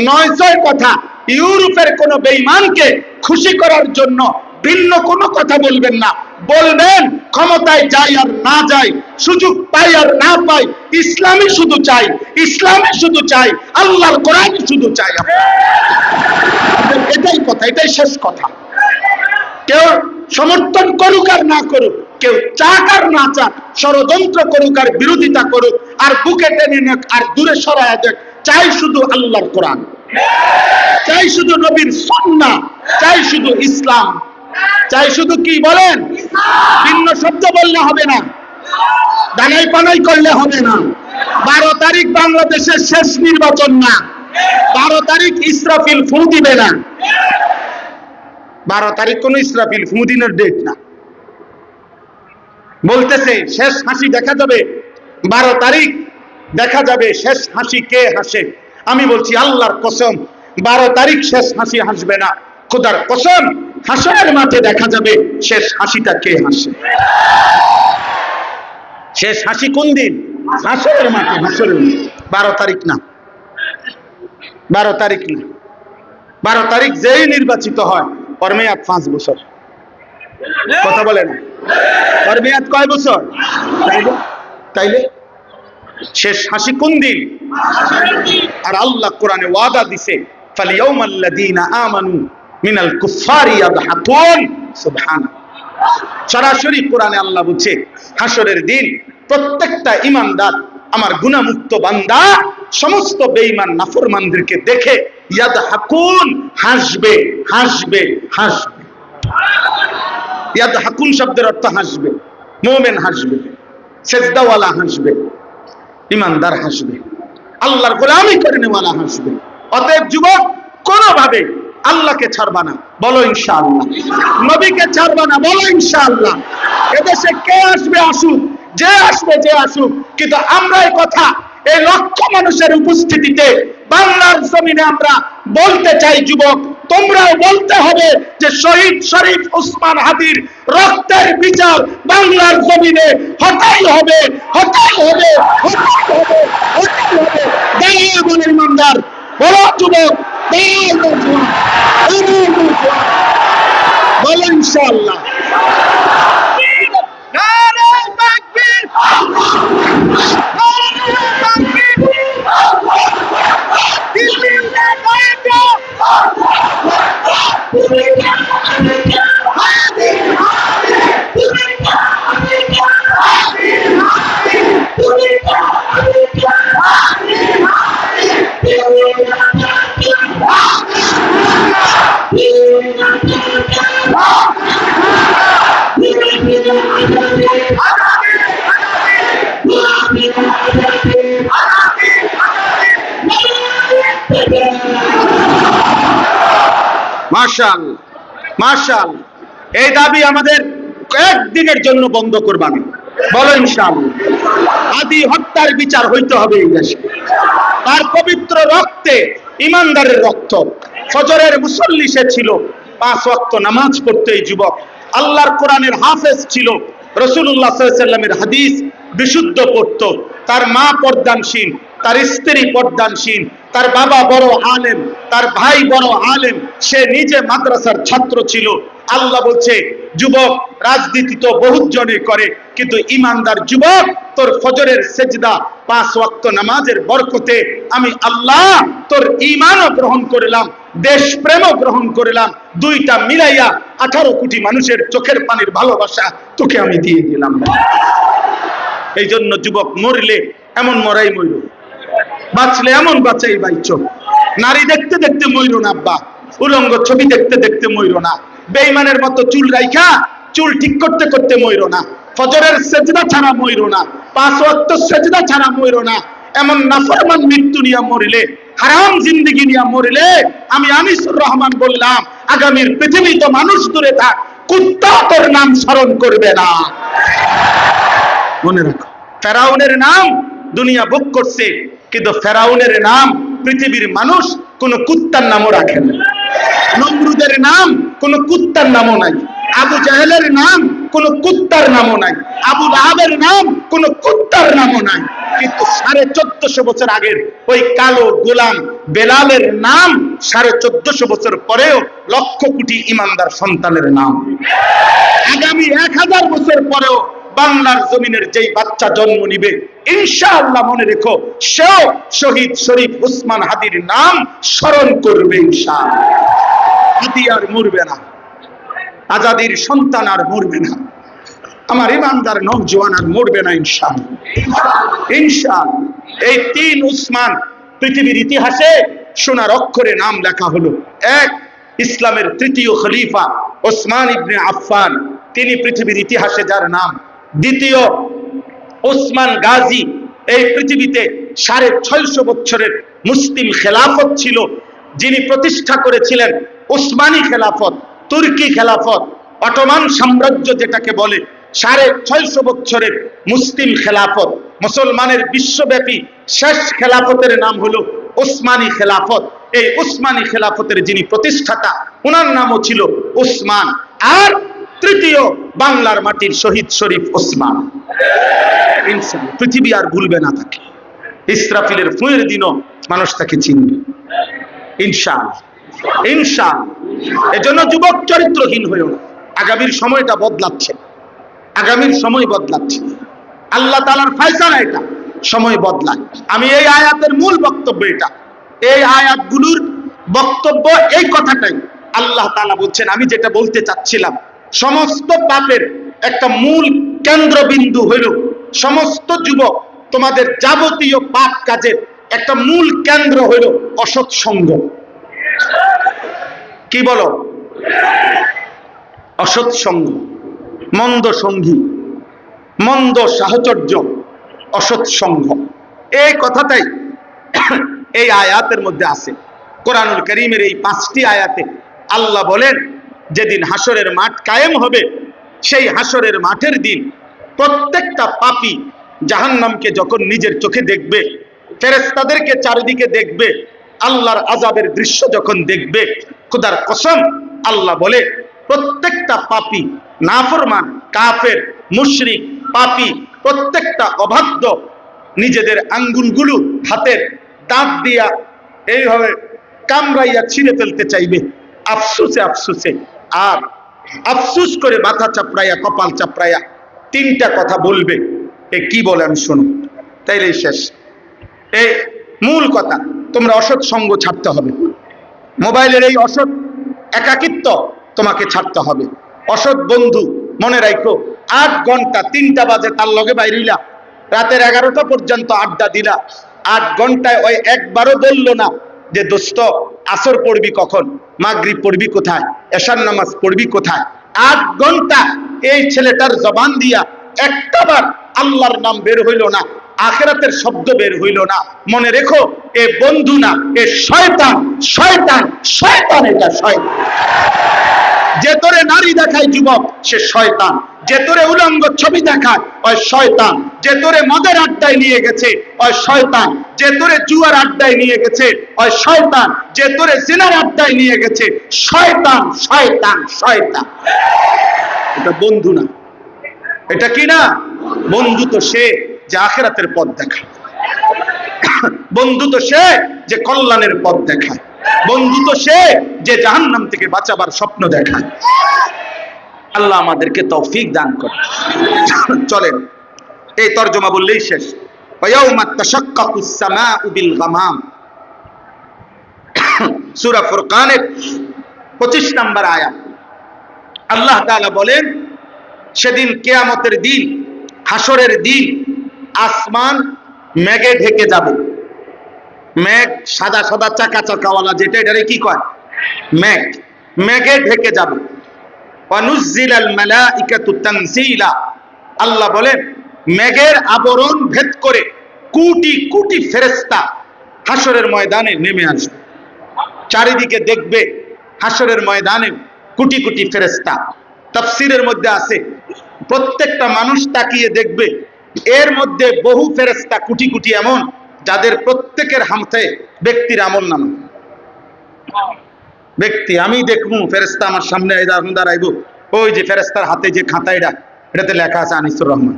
নয়ছয় কথা, ইউরোপের কোন বেঈমানকে খুশি করার জন্য ভিন্ন কোনো কথা বলবেন না। বলবেন ক্ষমতায় যাই আর না যাই, সুযোগ পাই আর না পাই, ইসলামই শুধু চাই, ইসলামই শুধু চাই, আল্লাহর কোরআনই শুধু চাই। এটাই কথা, এটাই শেষ কথা। কেউ সমর্থন করুক আর না করুক, কেউ চাক আর না চাক, ষড়যন্ত্র করুক আর বিরোধিতা করুক, আর বুকে টেনে নেক আর দূরে সরায় দেখ, চাই শুধু আল্লাহর কোরআন, চাই শুধু নবীর সুন্নাহ, চাই শুধু ইসলাম, চাই শুধু কি বলেন, ভিন্ন শব্দ বললে হবে না, দানাই পানাই করলে হবে না। 12 তারিখ বাংলাদেশের শেষ নির্বাচন না, 12 তারিখ ইসরাফিল ফু দিবে না, 12 তারিখ কোন ইসরাফিল ফু দিনের ডেট না। বলতেছে শেষ হাসি দেখা যাবে 12 তারিখ, দেখা যাবে শেষ হাসি কে হাসে। আমি বলছি আল্লাহর কসম 12 তারিখ শেষ হাসি হাসবে না, খোদার কসম হাসরের মাঠে দেখা যাবে শেষ হাসিটা কে হাসে। শেষ হাসি কোন দিন? হাসরের মাঠে, হাসরের মাঠে। 12 তারিখ না, 12 তারিখ না। 12 তারিখ যেই নির্বাচিত হয় ওর মেয়াদ 5 বছর। কথা বলে না, ওর মেয়াদ কয় বছর? তাইলে শেষ হাসি কোন দিন? আর আল্লাহ কোরআনে ওয়াদা দিছে ফালিয়াউমাল্লাযীনা আমানু মিনাল কুফফারি ইয়াদহাকুন। সুবহানাল্লাহ। সরাসরি কোরআনে আল্লাহ বলছে হাসরের দিন প্রত্যেকটা ঈমানদার, আমার গুনাহমুক্ত বান্দা সমস্ত বেঈমান নাফরমানদেরকে দেখে ইয়াদহাকুন, হাসবে, হাসবে, হাসবে। ইয়াদহাকুন শব্দের অর্থ হাসবে, মুমিন হাসবে, সেজদাওয়ালা হাসবে, ঈমানদার হাসবে, আল্লাহর গোলামি করে নেওয়ালা হাসবে। অতএব যুবক কোনোভাবে আল্লাহকে ছাড়বা না, বলো ইনশাআল্লাহ। নবীকে ছাড়বা না, বলো ইনশাআল্লাহ। এদেশে কে আসবে আসুক, যে আসবে যে আসুক, কিন্তু আমরা এই কথা এই লক্ষ মানুষের উপস্থিতিতে বাংলার জমিনে আমরা বলতে চাই, যুবক তোমরাও বলতে হবে যে শহীদ শরীফ ওসমান হাদির রক্তের বিচার বাংলার জমিনে হতেই হবে, হতেই হবে, হতেই হবে, হতেই হবে। দাঁড়িয়ে বলে ইমানদার, বলো যুবক, বলো ইনশাআল্লাহ। মাশাআল্লাহ, মাশাআল্লাহ। এই দাবি আমাদের একদিনের জন্য বন্ধ করবা না, বলো ইনশাআল্লাহ। আদি হত্যার বিচার হইতে হবে এই দেশে, তার পবিত্র রক্তে, ইমানদারের রক্ত। ফজরের মুসল্লি সে ছিল, 5 ওয়াক্ত নামাজ পড়তো এই যুবক, আল্লাহর কোরআনের হাফেজ ছিল, রাসূলুল্লাহ সাল্লাল্লাহু আলাইহি ওয়াসাল্লামের হাদিস বিশুদ্ধ পড়তো, তার মা পর্দানশীল, তার স্ত্রী পর্দানশীল, তার বাবা বড় আলেম, তার ভাই বড় আলেম, সে নিজে মাদ্রাসার ছাত্র ছিল। আল্লাহ বলছে যুবক রাজনীতি তো বহুত জনে করে, কিন্তু ইমানদার যুবক তোর ফজরের সেজদা 5 ওয়াক্ত নামাজের বরকতে আমি আল্লাহ তোর ঈমানও গ্রহণ করলাম, দেশপ্রেমও গ্রহণ করলাম, দুইটা মিলাইয়া 18 কোটি মানুষের চোখের পানির ভালোবাসা তোকে আমি দিয়ে দিলাম। এই জন্য যুবক মরলে এমন মরাই মইল, বাঁচলে এমন বাঁচাই বাইচ। নারী দেখতে দেখতে মইল না আব্বা, উলঙ্গ ছবি দেখতে দেখতে মইল না, বেঈমানের মতো চুল রাইখা চুল ঠিক করতে করতে মইল না, ফজরের সেজদা ছাড়া মইল না, 5 ওয়াক্ত সেজদা ছাড়া মইল না। এমন নাফরমান মৃত্যু নিয়ে মরিলে, হারাম জিন্দেগি নিয়ে মরিলে, আমি আনিসুর রহমান বললাম আগামীর পৃথিবী তো মানুষ দূরে থাক, কুত্তা তোর নাম স্মরণ করবে না। মনে রাখো, ফেরাউনের নাম দুনিয়া ভোগ করছে, কিন্তু ফেরাউনের নাম পৃথিবীর মানুষ কোন কুত্তার নামও রাখে না। নমরুদের নাম কোন কুত্তার নামও নাই। আবু জাহেলের নাম কোন কুত্তার নামও নাই, আবু লাহাবের নাম কোন কুত্তার নামও নাই, কিন্তু 1450 বছর আগের ওই কালো গোলাম বেলালের নাম 1450 বছর পরেও লক্ষ কোটি ইমানদার সন্তানের নাম। আগামী 1000 বছর পরেও বাংলার জমিনের যেই বাচ্চা জন্ম নিবে ইনশাআল্লাহ মনে রেখো সেও শহীদ শরীফ উসমান হাদির নাম স্মরণ করবে ইনশাআল্লাহ। হাদি আর মরবে না, আজাদির সন্তান আর মরবে না, আমার ইমানদার নওজোয়ান আর মরবে না ইনশাআল্লাহ। ইনশাআল্লাহ এই 3 উসমান পৃথিবীর ইতিহাসে সোনার অক্ষরে নাম লেখা হলো। এক, ইসলামের 3য় খলিফা ওসমান ইবনে আফফান, তিনি পৃথিবীর ইতিহাসে যার নাম। দ্বিতীয়, ওসমান গাজী, এই পৃথিবীতে 650 বছরের মুসলিম খেলাফত ছিল, যিনি প্রতিষ্ঠা করেছিলেন ওসমানী খেলাফত, তুর্কি খেলাফত, অটোমান সাম্রাজ্য যেটাকে বলে। 650 বছরের মুসলিম খেলাফত, মুসলমানের বিশ্বব্যাপী শেষ খেলাফতের নাম হলো ওসমানী খেলাফত। এই ওসমানী খেলাফতের যিনি প্রতিষ্ঠাতা ওনার নামও ছিল ওসমান। আর তৃতীয়, বাংলার মাটির শহীদ শরীফ ওসমান। ইনশাআল্লাহ পৃথিবী আর ভুলবে না তাকে, ইসরাফিলের ফুঁয়ের দিনও মানুষ তাকে চিনবে ইনশাআল্লাহ। ইনশাআল্লাহ এজন্য যুবক চরিত্রহীন হয়েও না। আগামীর সময়টা বদলাচ্ছে, আগামীর সময় বদলাচ্ছে, আল্লাহ তাআলার ফয়সালা এটা, সময় বদলায়। আমি এই আয়াতের মূল বক্তব্য এটা, এই আয়াতগুলোর বক্তব্য এই কথাটাই। আল্লাহ তাআলা বলছেন, আমি যেটা বলতে চাচ্ছিলাম, সমস্ত পাপের একটা মূল কেন্দ্রবিন্দু হইল, সমস্ত যুবক তোমাদের যাবতীয় পাপ কাজের একটা মূল কেন্দ্র হইল অসৎ সঙ্গ। কি বলো? অসৎ সঙ্গ, মন্দ সঙ্গী, মন্দ সাহচর্য, অসৎ সঙ্গ, এই কথাটাই এই আয়াতের মধ্যে আছে। কোরআনুল কারীমের এই 5টি আয়াতে আল্লাহ বলেন, যেদিন হাসরের মাঠ কায়েম হবে, সেই হাসরের মাঠের দিন প্রত্যেকটা পাপী জাহান্নামকে যখন নিজের চোখে দেখবে, ফেরেশতাদেরকে চারিদিকে দেখবে, আল্লাহর আযাবের দৃশ্য যখন দেখবে, খোদার কসম আল্লাহ বলে প্রত্যেকটা পাপী, নাফরমান, কাফের, মুশরিক, পাপী, প্রত্যেকটা অবাধ্য নিজেদের আঙ্গুলগুলো হাতের দাঁত দিয়া এইভাবে কামড়াইয়া ছিঁড়ে ফেলতে চাইবে আফসোসে আফসোসে। আর আফসোস করে মাথা চাপড়াইয়া, কপাল চাপড়াইয়া 3টা কথা বলবে। এ কি বলে আমি শোনো, তাইলেই শেষ। এই মূল কথা, তোমরা অসৎ সঙ্গ ছাড়তে হবে। মোবাইলের এই অসৎ একাকিত্ব তোমাকে ছাড়তে হবে। অসৎ বন্ধু মনে রাখো, 8 ঘন্টা, 3টা বাজে তার লগে বাইরিলা, রাতের 11টা পর্যন্ত আড্ডা দিলা, 8 ঘন্টায় ওই একবারও বললো না যে দোস্ত আসর পড়বি কখন, মাগরিব পড়বি কোথায়, এশার নামাজ পড়বি কোথায়। 8 ঘন্টা এই ছেলেটার জবান দিয়া একটাবার আল্লাহর নাম বের হইল না, আখিরাতের শব্দ বের হইল না। মনে রেখো, এ বন্ধু না, এ শয়তান, শয়তান, শয়তান, এটা শয়তান। যে তোরে নারী দেখায় যুবক, সে শয়তান। যে তোরে উলঙ্গ ছবি দেখায়, ওই শয়তান। যে তোরে মদের আড্ডায় নিয়ে গেছে, ওই শয়তান। যে তোরে জুয়ার আড্ডায় নিয়ে গেছে, ওই শয়তান। যে তোরে জিনার আড্ডায় নিয়ে গেছে, শয়তান, শয়তান, শয়তান। এটা বন্ধু না। এটা কি না? বন্ধু তো সে যে আখিরাতের পথ দেখায়, বন্ধু তো সে যে কল্যাণের পথ দেখায়, বন্ধু তো সে যে জাহান্নাম থেকে বাঁচাবার স্বপ্ন দেখায়। আল্লাহ আমাদেরকে তৌফিক দান করে। চলেন এই তরজমা বললেই শেষ। ওয়ায়াউমা তাশাক্কাকুস সামাউ বিল গামাম, সূরা ফুরকানের 25 নম্বর আয়াত। আল্লাহ তাআলা বলেন, সেদিন কিয়ামতের দিন, হাসরের দিন, আসমান মেঘে ঢেকে যাবে। মেঘ সাদা সাদা চাকা চাকাওয়ালা, যেটা এটারে কি কয়? মেঘ। মেঘে ঢেকে যাবে। ওয়ানুজ্জিলাল মালাইকাতু তানজিলা, আল্লাহ বলেন মেঘের আবরণ ভেদ করে কোটি কোটি ফেরেশতা হাসরের ময়দানে নেমে আসবে। চারিদিকে দেখবে হাসরের ময়দানে কোটি কোটি ফেরেশতা। তাফসীরের মধ্যে আছে, প্রত্যেকটা মানুষ তাকিয়ে দেখবে, এর মধ্যে বহু ফেরেশতা কোটি কোটি এমন, যাদের প্রত্যেকের হাতে ব্যক্তির আমলনামা। ব্যক্তি আমি দেখবো, ফেরেশতা আমার সামনে দাঁড়াইব, ওই যে ফেরেশতার হাতে যে খাতা, এটাতে লেখা আছে আনিসুর রহমান।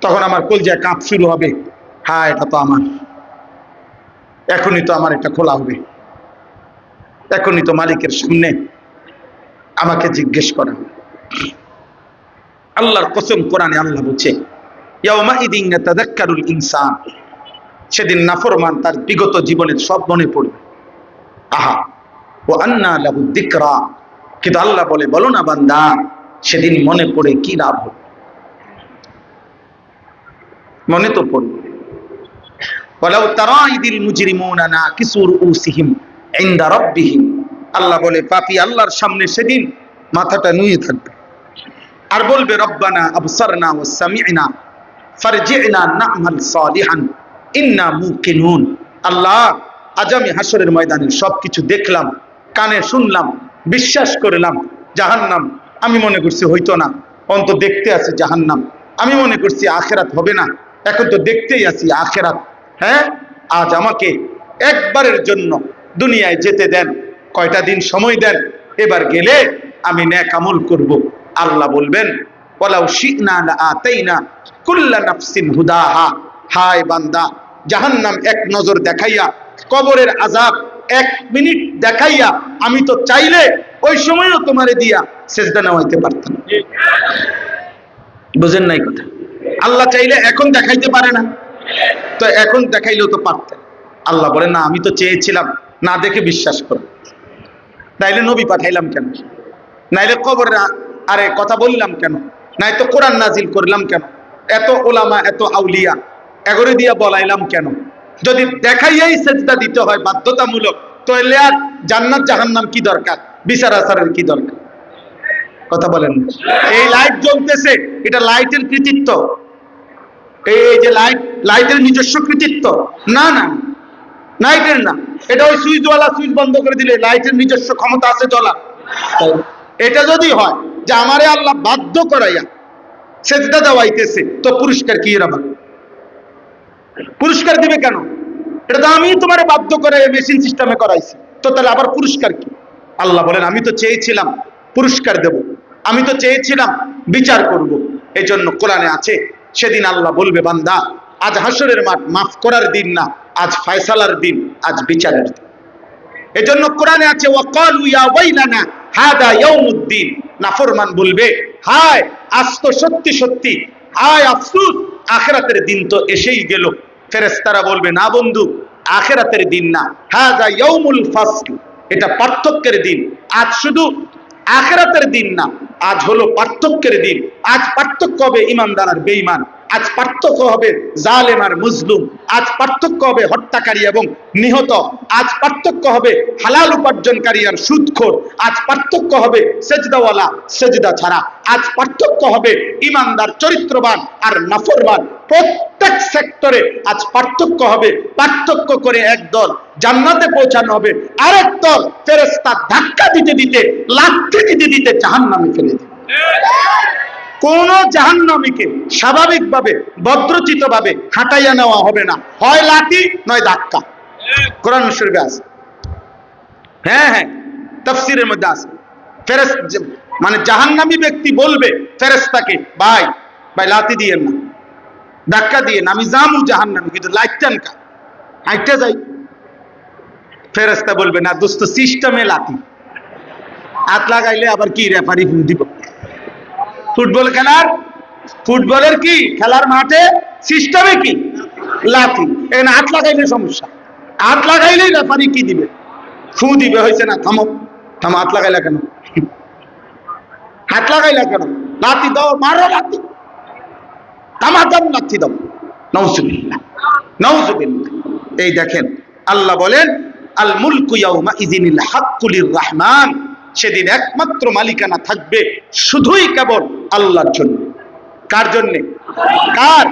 তখন আমার কলজায় কাঁপ শুরু হবে, হ্যাঁ এটা তো আমার, এখনই তো আমার এটা খোলা হবে, এখনই তো মালিকের সামনে আমাকে জিজ্ঞেস করা। আল্লাহর কসম, কোরআনে আল্লাহ বলছে ইয়াউমাইদিন ইয়াতাযাক্কারুল ইনসান, সেদিন নাফরমান তার বিগত জীবনের সব মনে পড়বে। আহা ওয়া আন্না লাহু যিকরা, কিন্তু আল্লাহ বলে বলো না বান্দা, সেদিন মনে পড়ে কি লাভ হবে? মনে তো পড়বে। ওয়ালাউ তারা ইদিল মুজরিমুনা নাকিসু রুউসিহিম ইনদা রাব্বিহিম, আল্লাহ বলে পাপী আল্লাহর সামনে সেদিন মাথাটা নুয়ে থাকবে আর বলবে রব্বানা আবসারনা ওয়া সামি'না ফারজি'না না'মাল সালিহান ইন্না মুকিনুন। আল্লাহ, আজ আমি হাসরের ময়দানে সবকিছু দেখলাম, কানে শুনলাম, বিশ্বাস করলাম। জাহান্নাম আমি মনে করছি হইতো না, অন্ত দেখতে আছি জাহান্নাম। আমি মনে করছি আখেরাত হবে না, এখন তো দেখতেই আছি আখেরাত। হ্যাঁ, আজ আমাকে একবারের জন্য দুনিয়ায় যেতে দেন, কয়টা দিন সময় দেন, এবার গেলে আমি নেক আমল করব। আল্লাহ বলবেন ওয়ালাউ শি'না লাআতাইনা কুল্লা নাফসিন হুদাহা, হায় বান্দা, জাহান্নাম এক নজর দেখাইয়া, কবরের আযাব 1 মিনিট দেখাইয়া আমি তো চাইলে ওই সময়ও তোমারে দিয়া সেজদা নামাইতে পারতাম। বুঝেন নাই কথা? আল্লাহ চাইলে এখন দেখাইতে পারে না, তো এখন দেখাইলেও তো পারতেন। আল্লাহ বলে না, আমি তো চেয়েছিলাম, না দেখে বিশ্বাস করো। নাইলে নবী পাঠাইলাম কেন? নাইলে কবরের আরে কথা বললাম কেন? নাই তো কোরআন নাজিল করলাম কেন? এত ওলামা, এত আউলিয়া এগরে দিয়া বলাইলাম কেন? যদি দেখাইয়াই সেজদা দিতে হয় বাধ্যতামূলক, তাহলে আর জান্নাত জাহান্নাম কি দরকার? বিচার আচারের কি দরকার? কথা বলেন। এই লাইট জ্বলতেছে, এটা লাইটের কৃতিত্ব? এই যে লাইটের নিজস্ব কৃতিত্ব? না না, লাইটের না, এটা ওই সুইচওয়ালা সুইচ বন্ধ করে দিলে লাইটের নিজস্ব ক্ষমতা আছে জ্বলা। এটা যদি হয় যে আমারে আল্লাহ বাধ্য করাইয়া সেজদা দেওয়াইতেছে, তো পুরস্কার কি? এরা পুরস্কার দিবে কেন? এটা তো আমি তোমারে বাধ্য করে মেশিন সিস্টেমে করাইছি, তো তাহলে আবার পুরস্কার কি? আল্লাহ বলেন আমি তো চেয়েছিলাম পুরস্কার দেব, আমি তো চেয়েছিলাম বিচার করব। এই জন্য কোরআনে আছে সেদিন আল্লাহ বলবে বান্দা, আজ হাসরের মাঠ মাফ করার দিন না, আজ ফয়সালার দিন, আজ বিচারের দিন। এই জন্য কোরআনে আছে ওয়াকালু ইয়া ওয়াইলানা হাদা ইয়াউমুদ্দিন, নাফরমান বলবে হায় আজ তো সত্যি সত্যি, হায় আফসোস, আখিরাতের দিন তো এসেই গেল। ফেরেশতারা বলবে না বন্ধু, আখিরাতের দিন না, হাদা ইয়াউমুল ফাসল, এটা পার্থক্যের দিন। আজ শুধু আখিরাতের দিন না, আজ হলো পার্থক্যের দিন। আজ পার্থক্য হবে ইমানদার আর বেঈমান, আজ পার্থক্য হবে জালেম আর মুজলুম, আজ পার্থক্য হবে হত্যাকারী এবং নিহত, আজ পার্থক্য হবে হালাল উপার্জনকারী আর সুদখোর, আজ পার্থক্য হবে সেজদাওয়ালা সেজদা ছাড়া, আজ পার্থক্য হবে ইমানদার চরিত্রবান আর নাফরমান। প্রত্যেক সেক্টরে আজ পার্থক্য হবে। পার্থক্য করে একদল জান্নাতে পৌঁছানো হবে, আরেক দল ফেরেশতা ধাক্কা দিতে দিতে, লাথি দিতে দিতে জাহান্নামে ফেলে দিবে। কোন জাহান্নামীকে স্বাভাবিকভাবে ভদ্রচিতভাবে হাঁটাইয়া নেওয়া হবে না, হয় লাঠি নয় ধাক্কা। কোরআন শরীফে আছে, হ্যাঁ হ্যাঁ, তাফসীরের মধ্যে আছে। মানে জাহান্নামী ব্যক্তি বলবে ফেরেশতাকে, ভাই ভাই লাঠি দিয়েন না, ধাক্কা দিয়েন, আমি জামু জাহান্নামে, কিন্তু লাইটান কা হাইটা যাই। ফেরেশতা বলবে না দোস্ত, সিস্টেমে লাঠি, হাত লাগাইলে আবার কি রেফারি ফোন দিব? ফুটবল খেলার, ফুটবলের কি খেলার মাঠে সিস্টেমে কি লাঠি, এখানে হাত লাগাইলে সমস্যা, হাত লাগাইলেই রেফারি কি দিবে? ফু দিবে। হয়েছে না, থামো থামো, হাত লাগাইলা কেন? হাত লাগাইলা কেন? লাঠি দাও, মারো লাঠি, তামাদাম লাঠি দাও। নাউজুবিল্লাহ, নাউজুবিল্লাহ। এই দেখেন আল্লাহ বলেন আল মুলকু ইয়াউমা ইযিনিল হাক্কু লিররহমান, সেদিন একমাত্র মালিকানা থাকবে শুধুই কেবল আল্লাহর জন্য। কার জন্য? কার?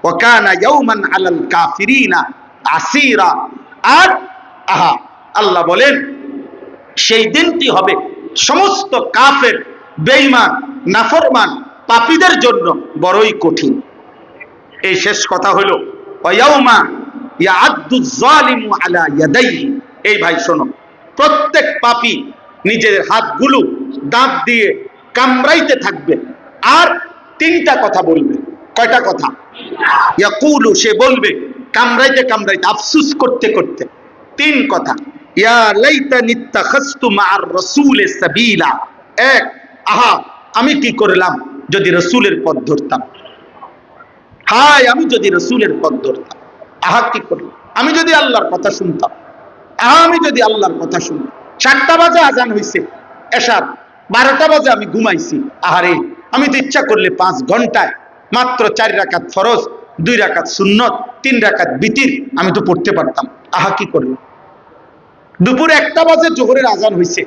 ওয়া কানা ইয়াউমান আলাল কাফিরিনা আসীরা। আর আহা, আল্লাহ বলেন সেই দিনটি হবে সমস্ত কাফের, বেঈমান, নাফরমান, পাপীদের জন্য বড়ই কঠিন। এই শেষ কথা হলো ওয়া ইয়াউমা ইয়া'আদ্দু যালিমু আলা ইয়াদাইহি। এই ভাই শোনো, প্রত্যেক পাপী নিজের হাতগুলো দাঁত দিয়ে কামড়াইতে থাকবে আর তিনটা কথা বলবে। কয়টা কথা? ইয়াকুলু, সে বলবে কামড়াইতে কামড়াইতে, আফসুস করতে করতে। তিন কথা, ইয়া লাইতানি ইত্তাখাযতু মা'আর রাসূলি সাবিলা। এক, আহা আমি কি করলাম যদি রাসূলের পথ ধরতাম। হায় আমি যদি রাসূলের পথ ধরতাম। আহা কি করলাম, আমি যদি আল্লাহর কথা শুনতাম। আহা আমি যদি আল্লাহর কথা শুনতাম। 7টা বাজে আজান হইছে এশার, 12টা বাজে আমি ঘুমাইছি। আহারে আমি তো ইচ্ছা করলে 5 ঘন্টায় মাত্র 4 রাকাত ফরজ, 2 রাকাত সুন্নত, 3 রাকাত বিতির আমি তো পড়তে পারতাম। আহা কি করলাম। দুপুর 1টা বাজে জোহরের আজান হইছে,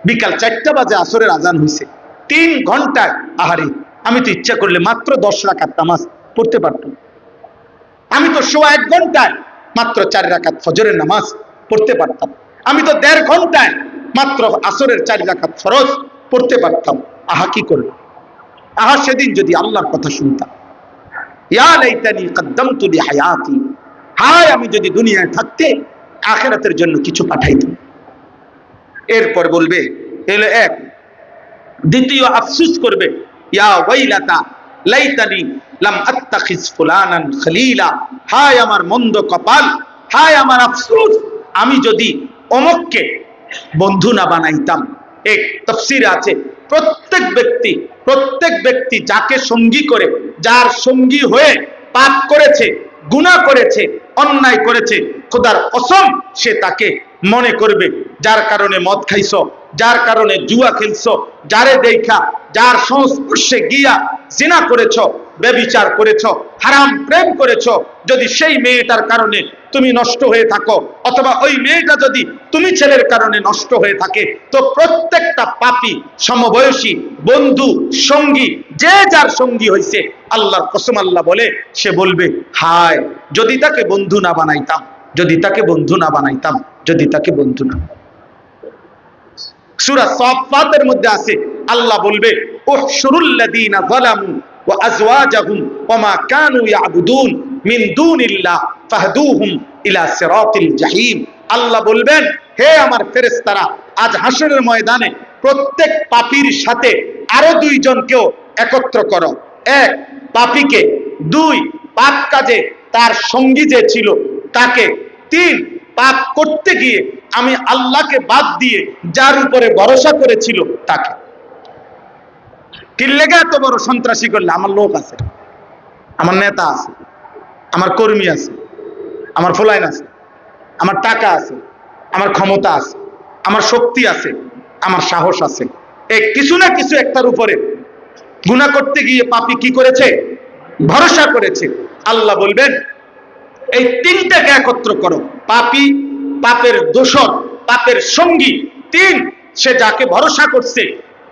বিকাল 4টা বাজে আসরের আজান হইছে, 3 ঘন্টায় আহারে আমি তো ইচ্ছা করলে মাত্র 10 রাকাত নামাজ পড়তে পারতাম। আমি তো সোয়া 1 ঘন্টায় মাত্র 4 রাকাত ফজরের নামাজ পড়তে পারতাম। আমি তো 1.5 ঘন্টায় মাত্র আসরের 4 রাকাত ফরজ পড়তে পারতাম। আহা কি করব। আহা সেদিন যদি আল্লাহর কথা শুনতাম। ইয়া লাইতানি কদ্দামতু লিহায়াতি, হায় আমি যদি দুনিয়ায় থাকতে আখিরাতের জন্য কিছু পাঠাইতাম। এরপর বলবে এলো এক। দ্বিতীয় আফসোস করবে, ইয়া ওয়াইলাতা লাইতানি লাম আত্তাখিজ ফুলানান খলিলা, হায় আমার মন্দ কপাল, হায় আমার আফসোস, আমি যদি অমুককে বন্ধু না বানাইতাম। এক তাফসীরে আছে প্রত্যেক ব্যক্তি যাকে সঙ্গী করে, যার সঙ্গী হয়ে পাপ করেছে, গুনাহ করেছে, অন্যায় করেছে, খোদার কসম সে তাকে মনে করবে। যার কারণে মদ খাইছো, যার কারণে জুয়া খেলছো, যারে দেখা, যার সংস্পর্শে গিয়া জিনা করেছো, ব্যভিচার করেছো, হারাম প্রেম করেছো, যদি সেই মেয়েটার কারণে তুমি নষ্ট হয়ে থাকো, অথবা ওই মেয়েটা যদি তুমি ছেলের কারণে নষ্ট হয়ে থাকে, তো প্রত্যেকটা পাপী সমবয়সী বন্ধু সঙ্গী যে যার সঙ্গী হইছে, আল্লাহর কসম আল্লাহ বলে, সে বলবে হায় যদি তাকে বন্ধু না বানাইতাম, যদি তাকে বন্ধু না বানাইতাম, যদি তাকে বন্ধু না। সূরা সাফফাতের মধ্যে আছে, আল্লাহ বলবে উহশুরুল্লাযীনা যালামু ওয়া আজওয়াজাহুম ওয়া মা কানু ইয়াবুদুন মিন দুনিল্লাহ ফাহদুহুম ইলা সিরাতিল জাহিম। আল্লাহ বলবেন, হে আমার ফেরেশতারা, আজ হাসরের ময়দানে প্রত্যেক পাপীর সাথে আরো 2 জনকেও একত্র করো। 1 পাপীকে, 2 পাপ কাজে তার সঙ্গী যে ছিল তাকে, 3 পাপ করতে গিয়ে আমি আল্লাহকে বাদ দিয়ে যার উপরে ভরসা করেছিল তাকে। কি লেগে এত বড় সন্ত্রাসী করলে? আমার লোক আছে, আমার নেতা আছে, আমার কর্মী আছে, আমার ফলাইন আছে, আমার টাকা আছে, আমার ক্ষমতা আছে, আমার শক্তি আছে, আমার সাহস আছে। এই কিছু না কিছু একটার উপরে গুনাহ করতে গিয়ে পাপী কি করেছে? ভরসা করেছে। আল্লাহ বলবেন এই 3টাকে একত্র করো। পাপী, পাপের দোষর, পাপের সঙ্গী, 3 সে যাকে ভরসা করছে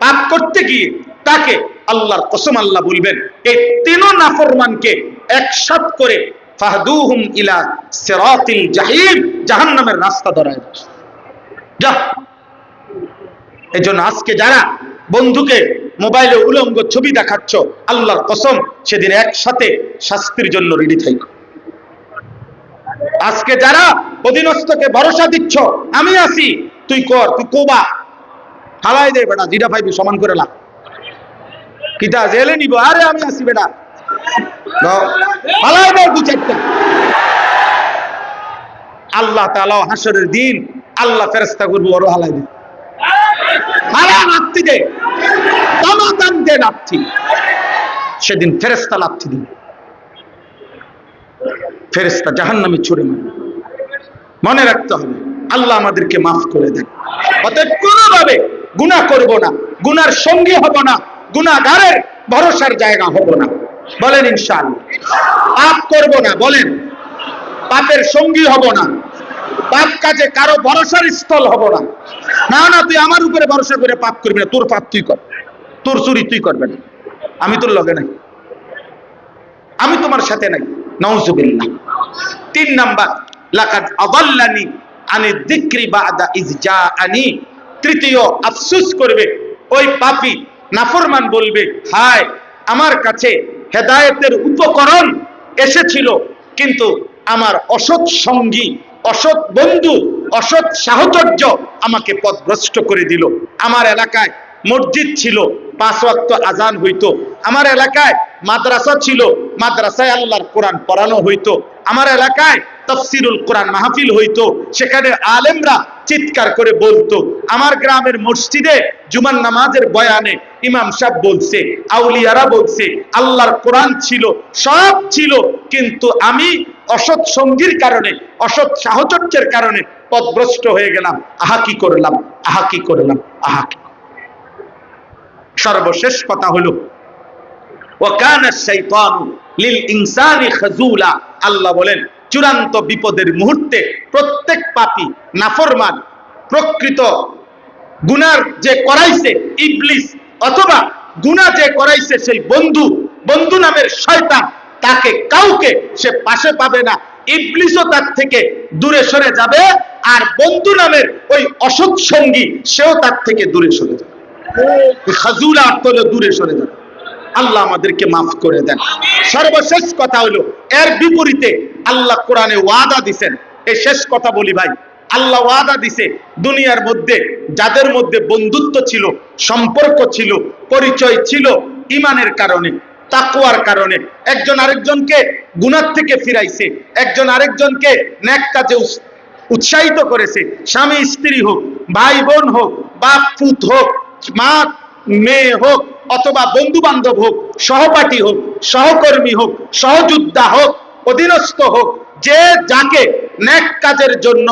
পাপ করতে গিয়ে তাকে। আল্লাহর কসম আল্লাহ বলবেন এই 3 নাফরমানকে একসাথে করে ফাহদুহুম ইলা সিরাতিল জাহিম, জাহান্নামের রাস্তা ধরায় যা। এজন্য আজকে যারা বন্ধুকে মোবাইলে উলঙ্গ ছবি দেখাচ্ছ, আল্লাহর কসম সেদিন একসাথে শাস্তির জন্য রেডি থাকো। আজকে যারা অধীনস্থকে ভরসা দিচ্ছ, আমি আছি, তুই কর, তুই কোবা, হালাই দে বেটা, জিরা পাইবি সমান করে লাগ, কিতা জেলে নিব, আরে আমি আছি বেটা, হালাই দে 2-4টা। আল্লাহ তাআলা হাসরের দিন আল্লাহ ফেরেশতা করবে, ওর হালাই দে, হালা লাথি দে, তামাতাম দে লাথি। সেদিন ফেরেশতা লাথি দিবে, ফেরেশতা জাহান্নামে ছুড়ে মারবে। মনে রাখতে হবে, আল্লাহ আমাদেরকে মাফ করে দেন। অতএব কোনোভাবে গুনাহ করব না, গুনার সঙ্গী হব না, গুনাহগারের ভরসার জায়গা হব না। বলেন ইনশাআল্লাহ। পাপ করব না, বলেন পাপের সঙ্গী হব না, পাপ কাজে কারো ভরসার স্থল হব না। না না, তুই আমার উপরে ভরসা করে পাপ করবি না, তোর পাপ তুই কর, তোর চুরি তুই করবে না, আমি তোর লগে নাই, আমি তোমার সাথে নাই। নাউজুবিল্লাহ। 3 নাম্বার, লাকাদ আদাল্লানি আনি যিকরি বাদা ইজ জাআনি। তৃতীয় আফসোস করবে ওই পাপী নাফরমান, বলবে হায় আমার কাছে হেদায়েতের উপকরণ এসেছিল, কিন্তু আমার অসৎ সঙ্গী, অসৎ বন্ধু, অসৎ সাহচর্য আমাকে পথভ্রষ্ট করে দিল। আমার এলাকায় মসজিদ ছিল, 5 ওয়াক্ত আজান হইতো। আমার এলাকায় মাদ্রাসা ছিল, মাদ্রাসায় আল্লাহর কোরআন পড়ানো হইতো। আমার এলাকায় তাফসীরুল কোরআন মাহফিল হইতো, সেখানে আলেমরা চিৎকার করে বলতো। আমার গ্রামের মসজিদে জুমার নামাজের বয়ানে ইমাম সাহেব বলছে, আউলিয়ারা বলছে, আল্লাহর কোরআন ছিল, সব ছিল, কিন্তু আমি অসৎ সঙ্গীর কারণে, অসৎ সাহচর্যের কারণে পথভ্রষ্ট হয়ে গেলাম। আহা কি করলাম, আহা কি করলাম, আহা কি। সর্বশেষ কথা হলো ওয়াকানা শাইতানু লিল ইনসানি খাযুলা। আল্লাহ বলেন চূড়ান্ত বিপদের মুহূর্তে প্রত্যেক পাপী নাফরমান, প্রকৃত গুনার যে করাইছে ইবলিস, অথবা গুনাহ যে করাইছে সেই বন্ধু নামের শয়তান, তাকে কাউকে সে পাশে পাবে না। ইবলিসও তার থেকে দূরে সরে যাবে, আর বন্ধু নামের ওই অসৎ সঙ্গী সেও তার থেকে দূরে সরে যাবে। খাজুলা অর্থ হলো দূরে সরে যাবে। আল্লাহ আমাদেরকে মাফ করে দেন। সর্বশেষ কথা হলো এর বিপরীতে আল্লাহ কোরআনে ওয়াদা দিবেন। এই শেষ কথা বলি ভাই, আল্লাহ ওয়াদা দিছে দুনিয়ার মধ্যে যাদের মধ্যে বন্ধুত্ব ছিল, সম্পর্ক ছিল, পরিচয় ছিল ঈমানের কারণে, তাকওয়ার কারণে, একজন আরেকজনকে গুনাহ থেকে ফিরাইছে, একজন আরেকজনকে নেক কাজে উৎসাহিত করেছে, স্বামী স্ত্রী হোক, ভাই বোন হোক, বাপ পুত হোক, মা মেয়ে হোক, অথবা বন্ধু বান্ধব হোক, সহপাঠী হোক, সহকর্মী হোক, সহযোদ্ধা হোক, অধীনস্থ হোক, যে যাকে নেক কাজের জন্য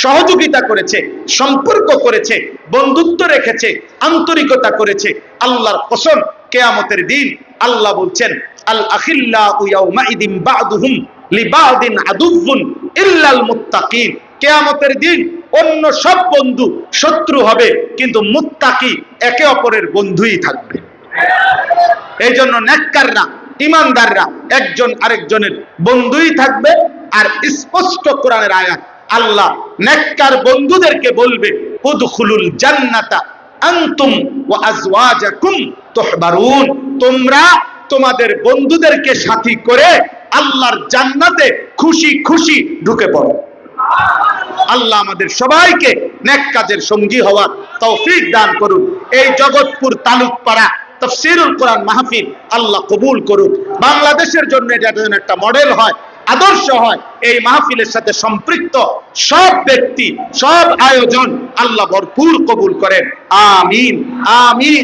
সহযোগিতা করেছে, সম্পর্ক করেছে, বন্ধুত্ব রেখেছে, আন্তরিকতা করেছে, আল্লাহর কসম কিয়ামতের দিন আল্লাহ বলছেন আল আখিল্লাউ ইয়াউমাইদিন বা'দুহুম লিবা'দিন আদুউন ইল্লাল মুত্তাকিন। কিয়ামতের দিন অন্য সব বন্ধু শত্রু হবে, কিন্তু মুত্তাকি একে অপরের বন্ধুই থাকবে। এই জন্য নেককাররা, ঈমানদাররা একজন আরেকজনের বন্ধুই থাকবে। আর স্পষ্ট কোরআনের আয়াত, আল্লাহ নেককার বন্ধুদেরকে বলবে উদখুলুল জান্নাতা আনতুম ওয়া আজওয়াজাকুম তুহবারুন, তোমরা তোমাদের বন্ধুদেরকে সাথী করে আল্লাহর জান্নাতে খুশি খুশি ঢুকে পড়ো। আল্লাহ আমাদের সবাইকে নেক কাজের সঙ্গী হওয়ার তৌফিক দান করুন। এই জগৎপুর তালুকপাড়া তাফসীরুল কোরআন মাহফিল আল্লাহ কবুল করুন। বাংলাদেশের জন্য এটা যেন একটা মডেল হয়, আদর্শ হয়। এই মাহফিলের সাথে সম্পৃক্ত সব ব্যক্তি, সব আয়োজন আল্লাহ ভরপুর কবুল করেন। আমিন, আমিন।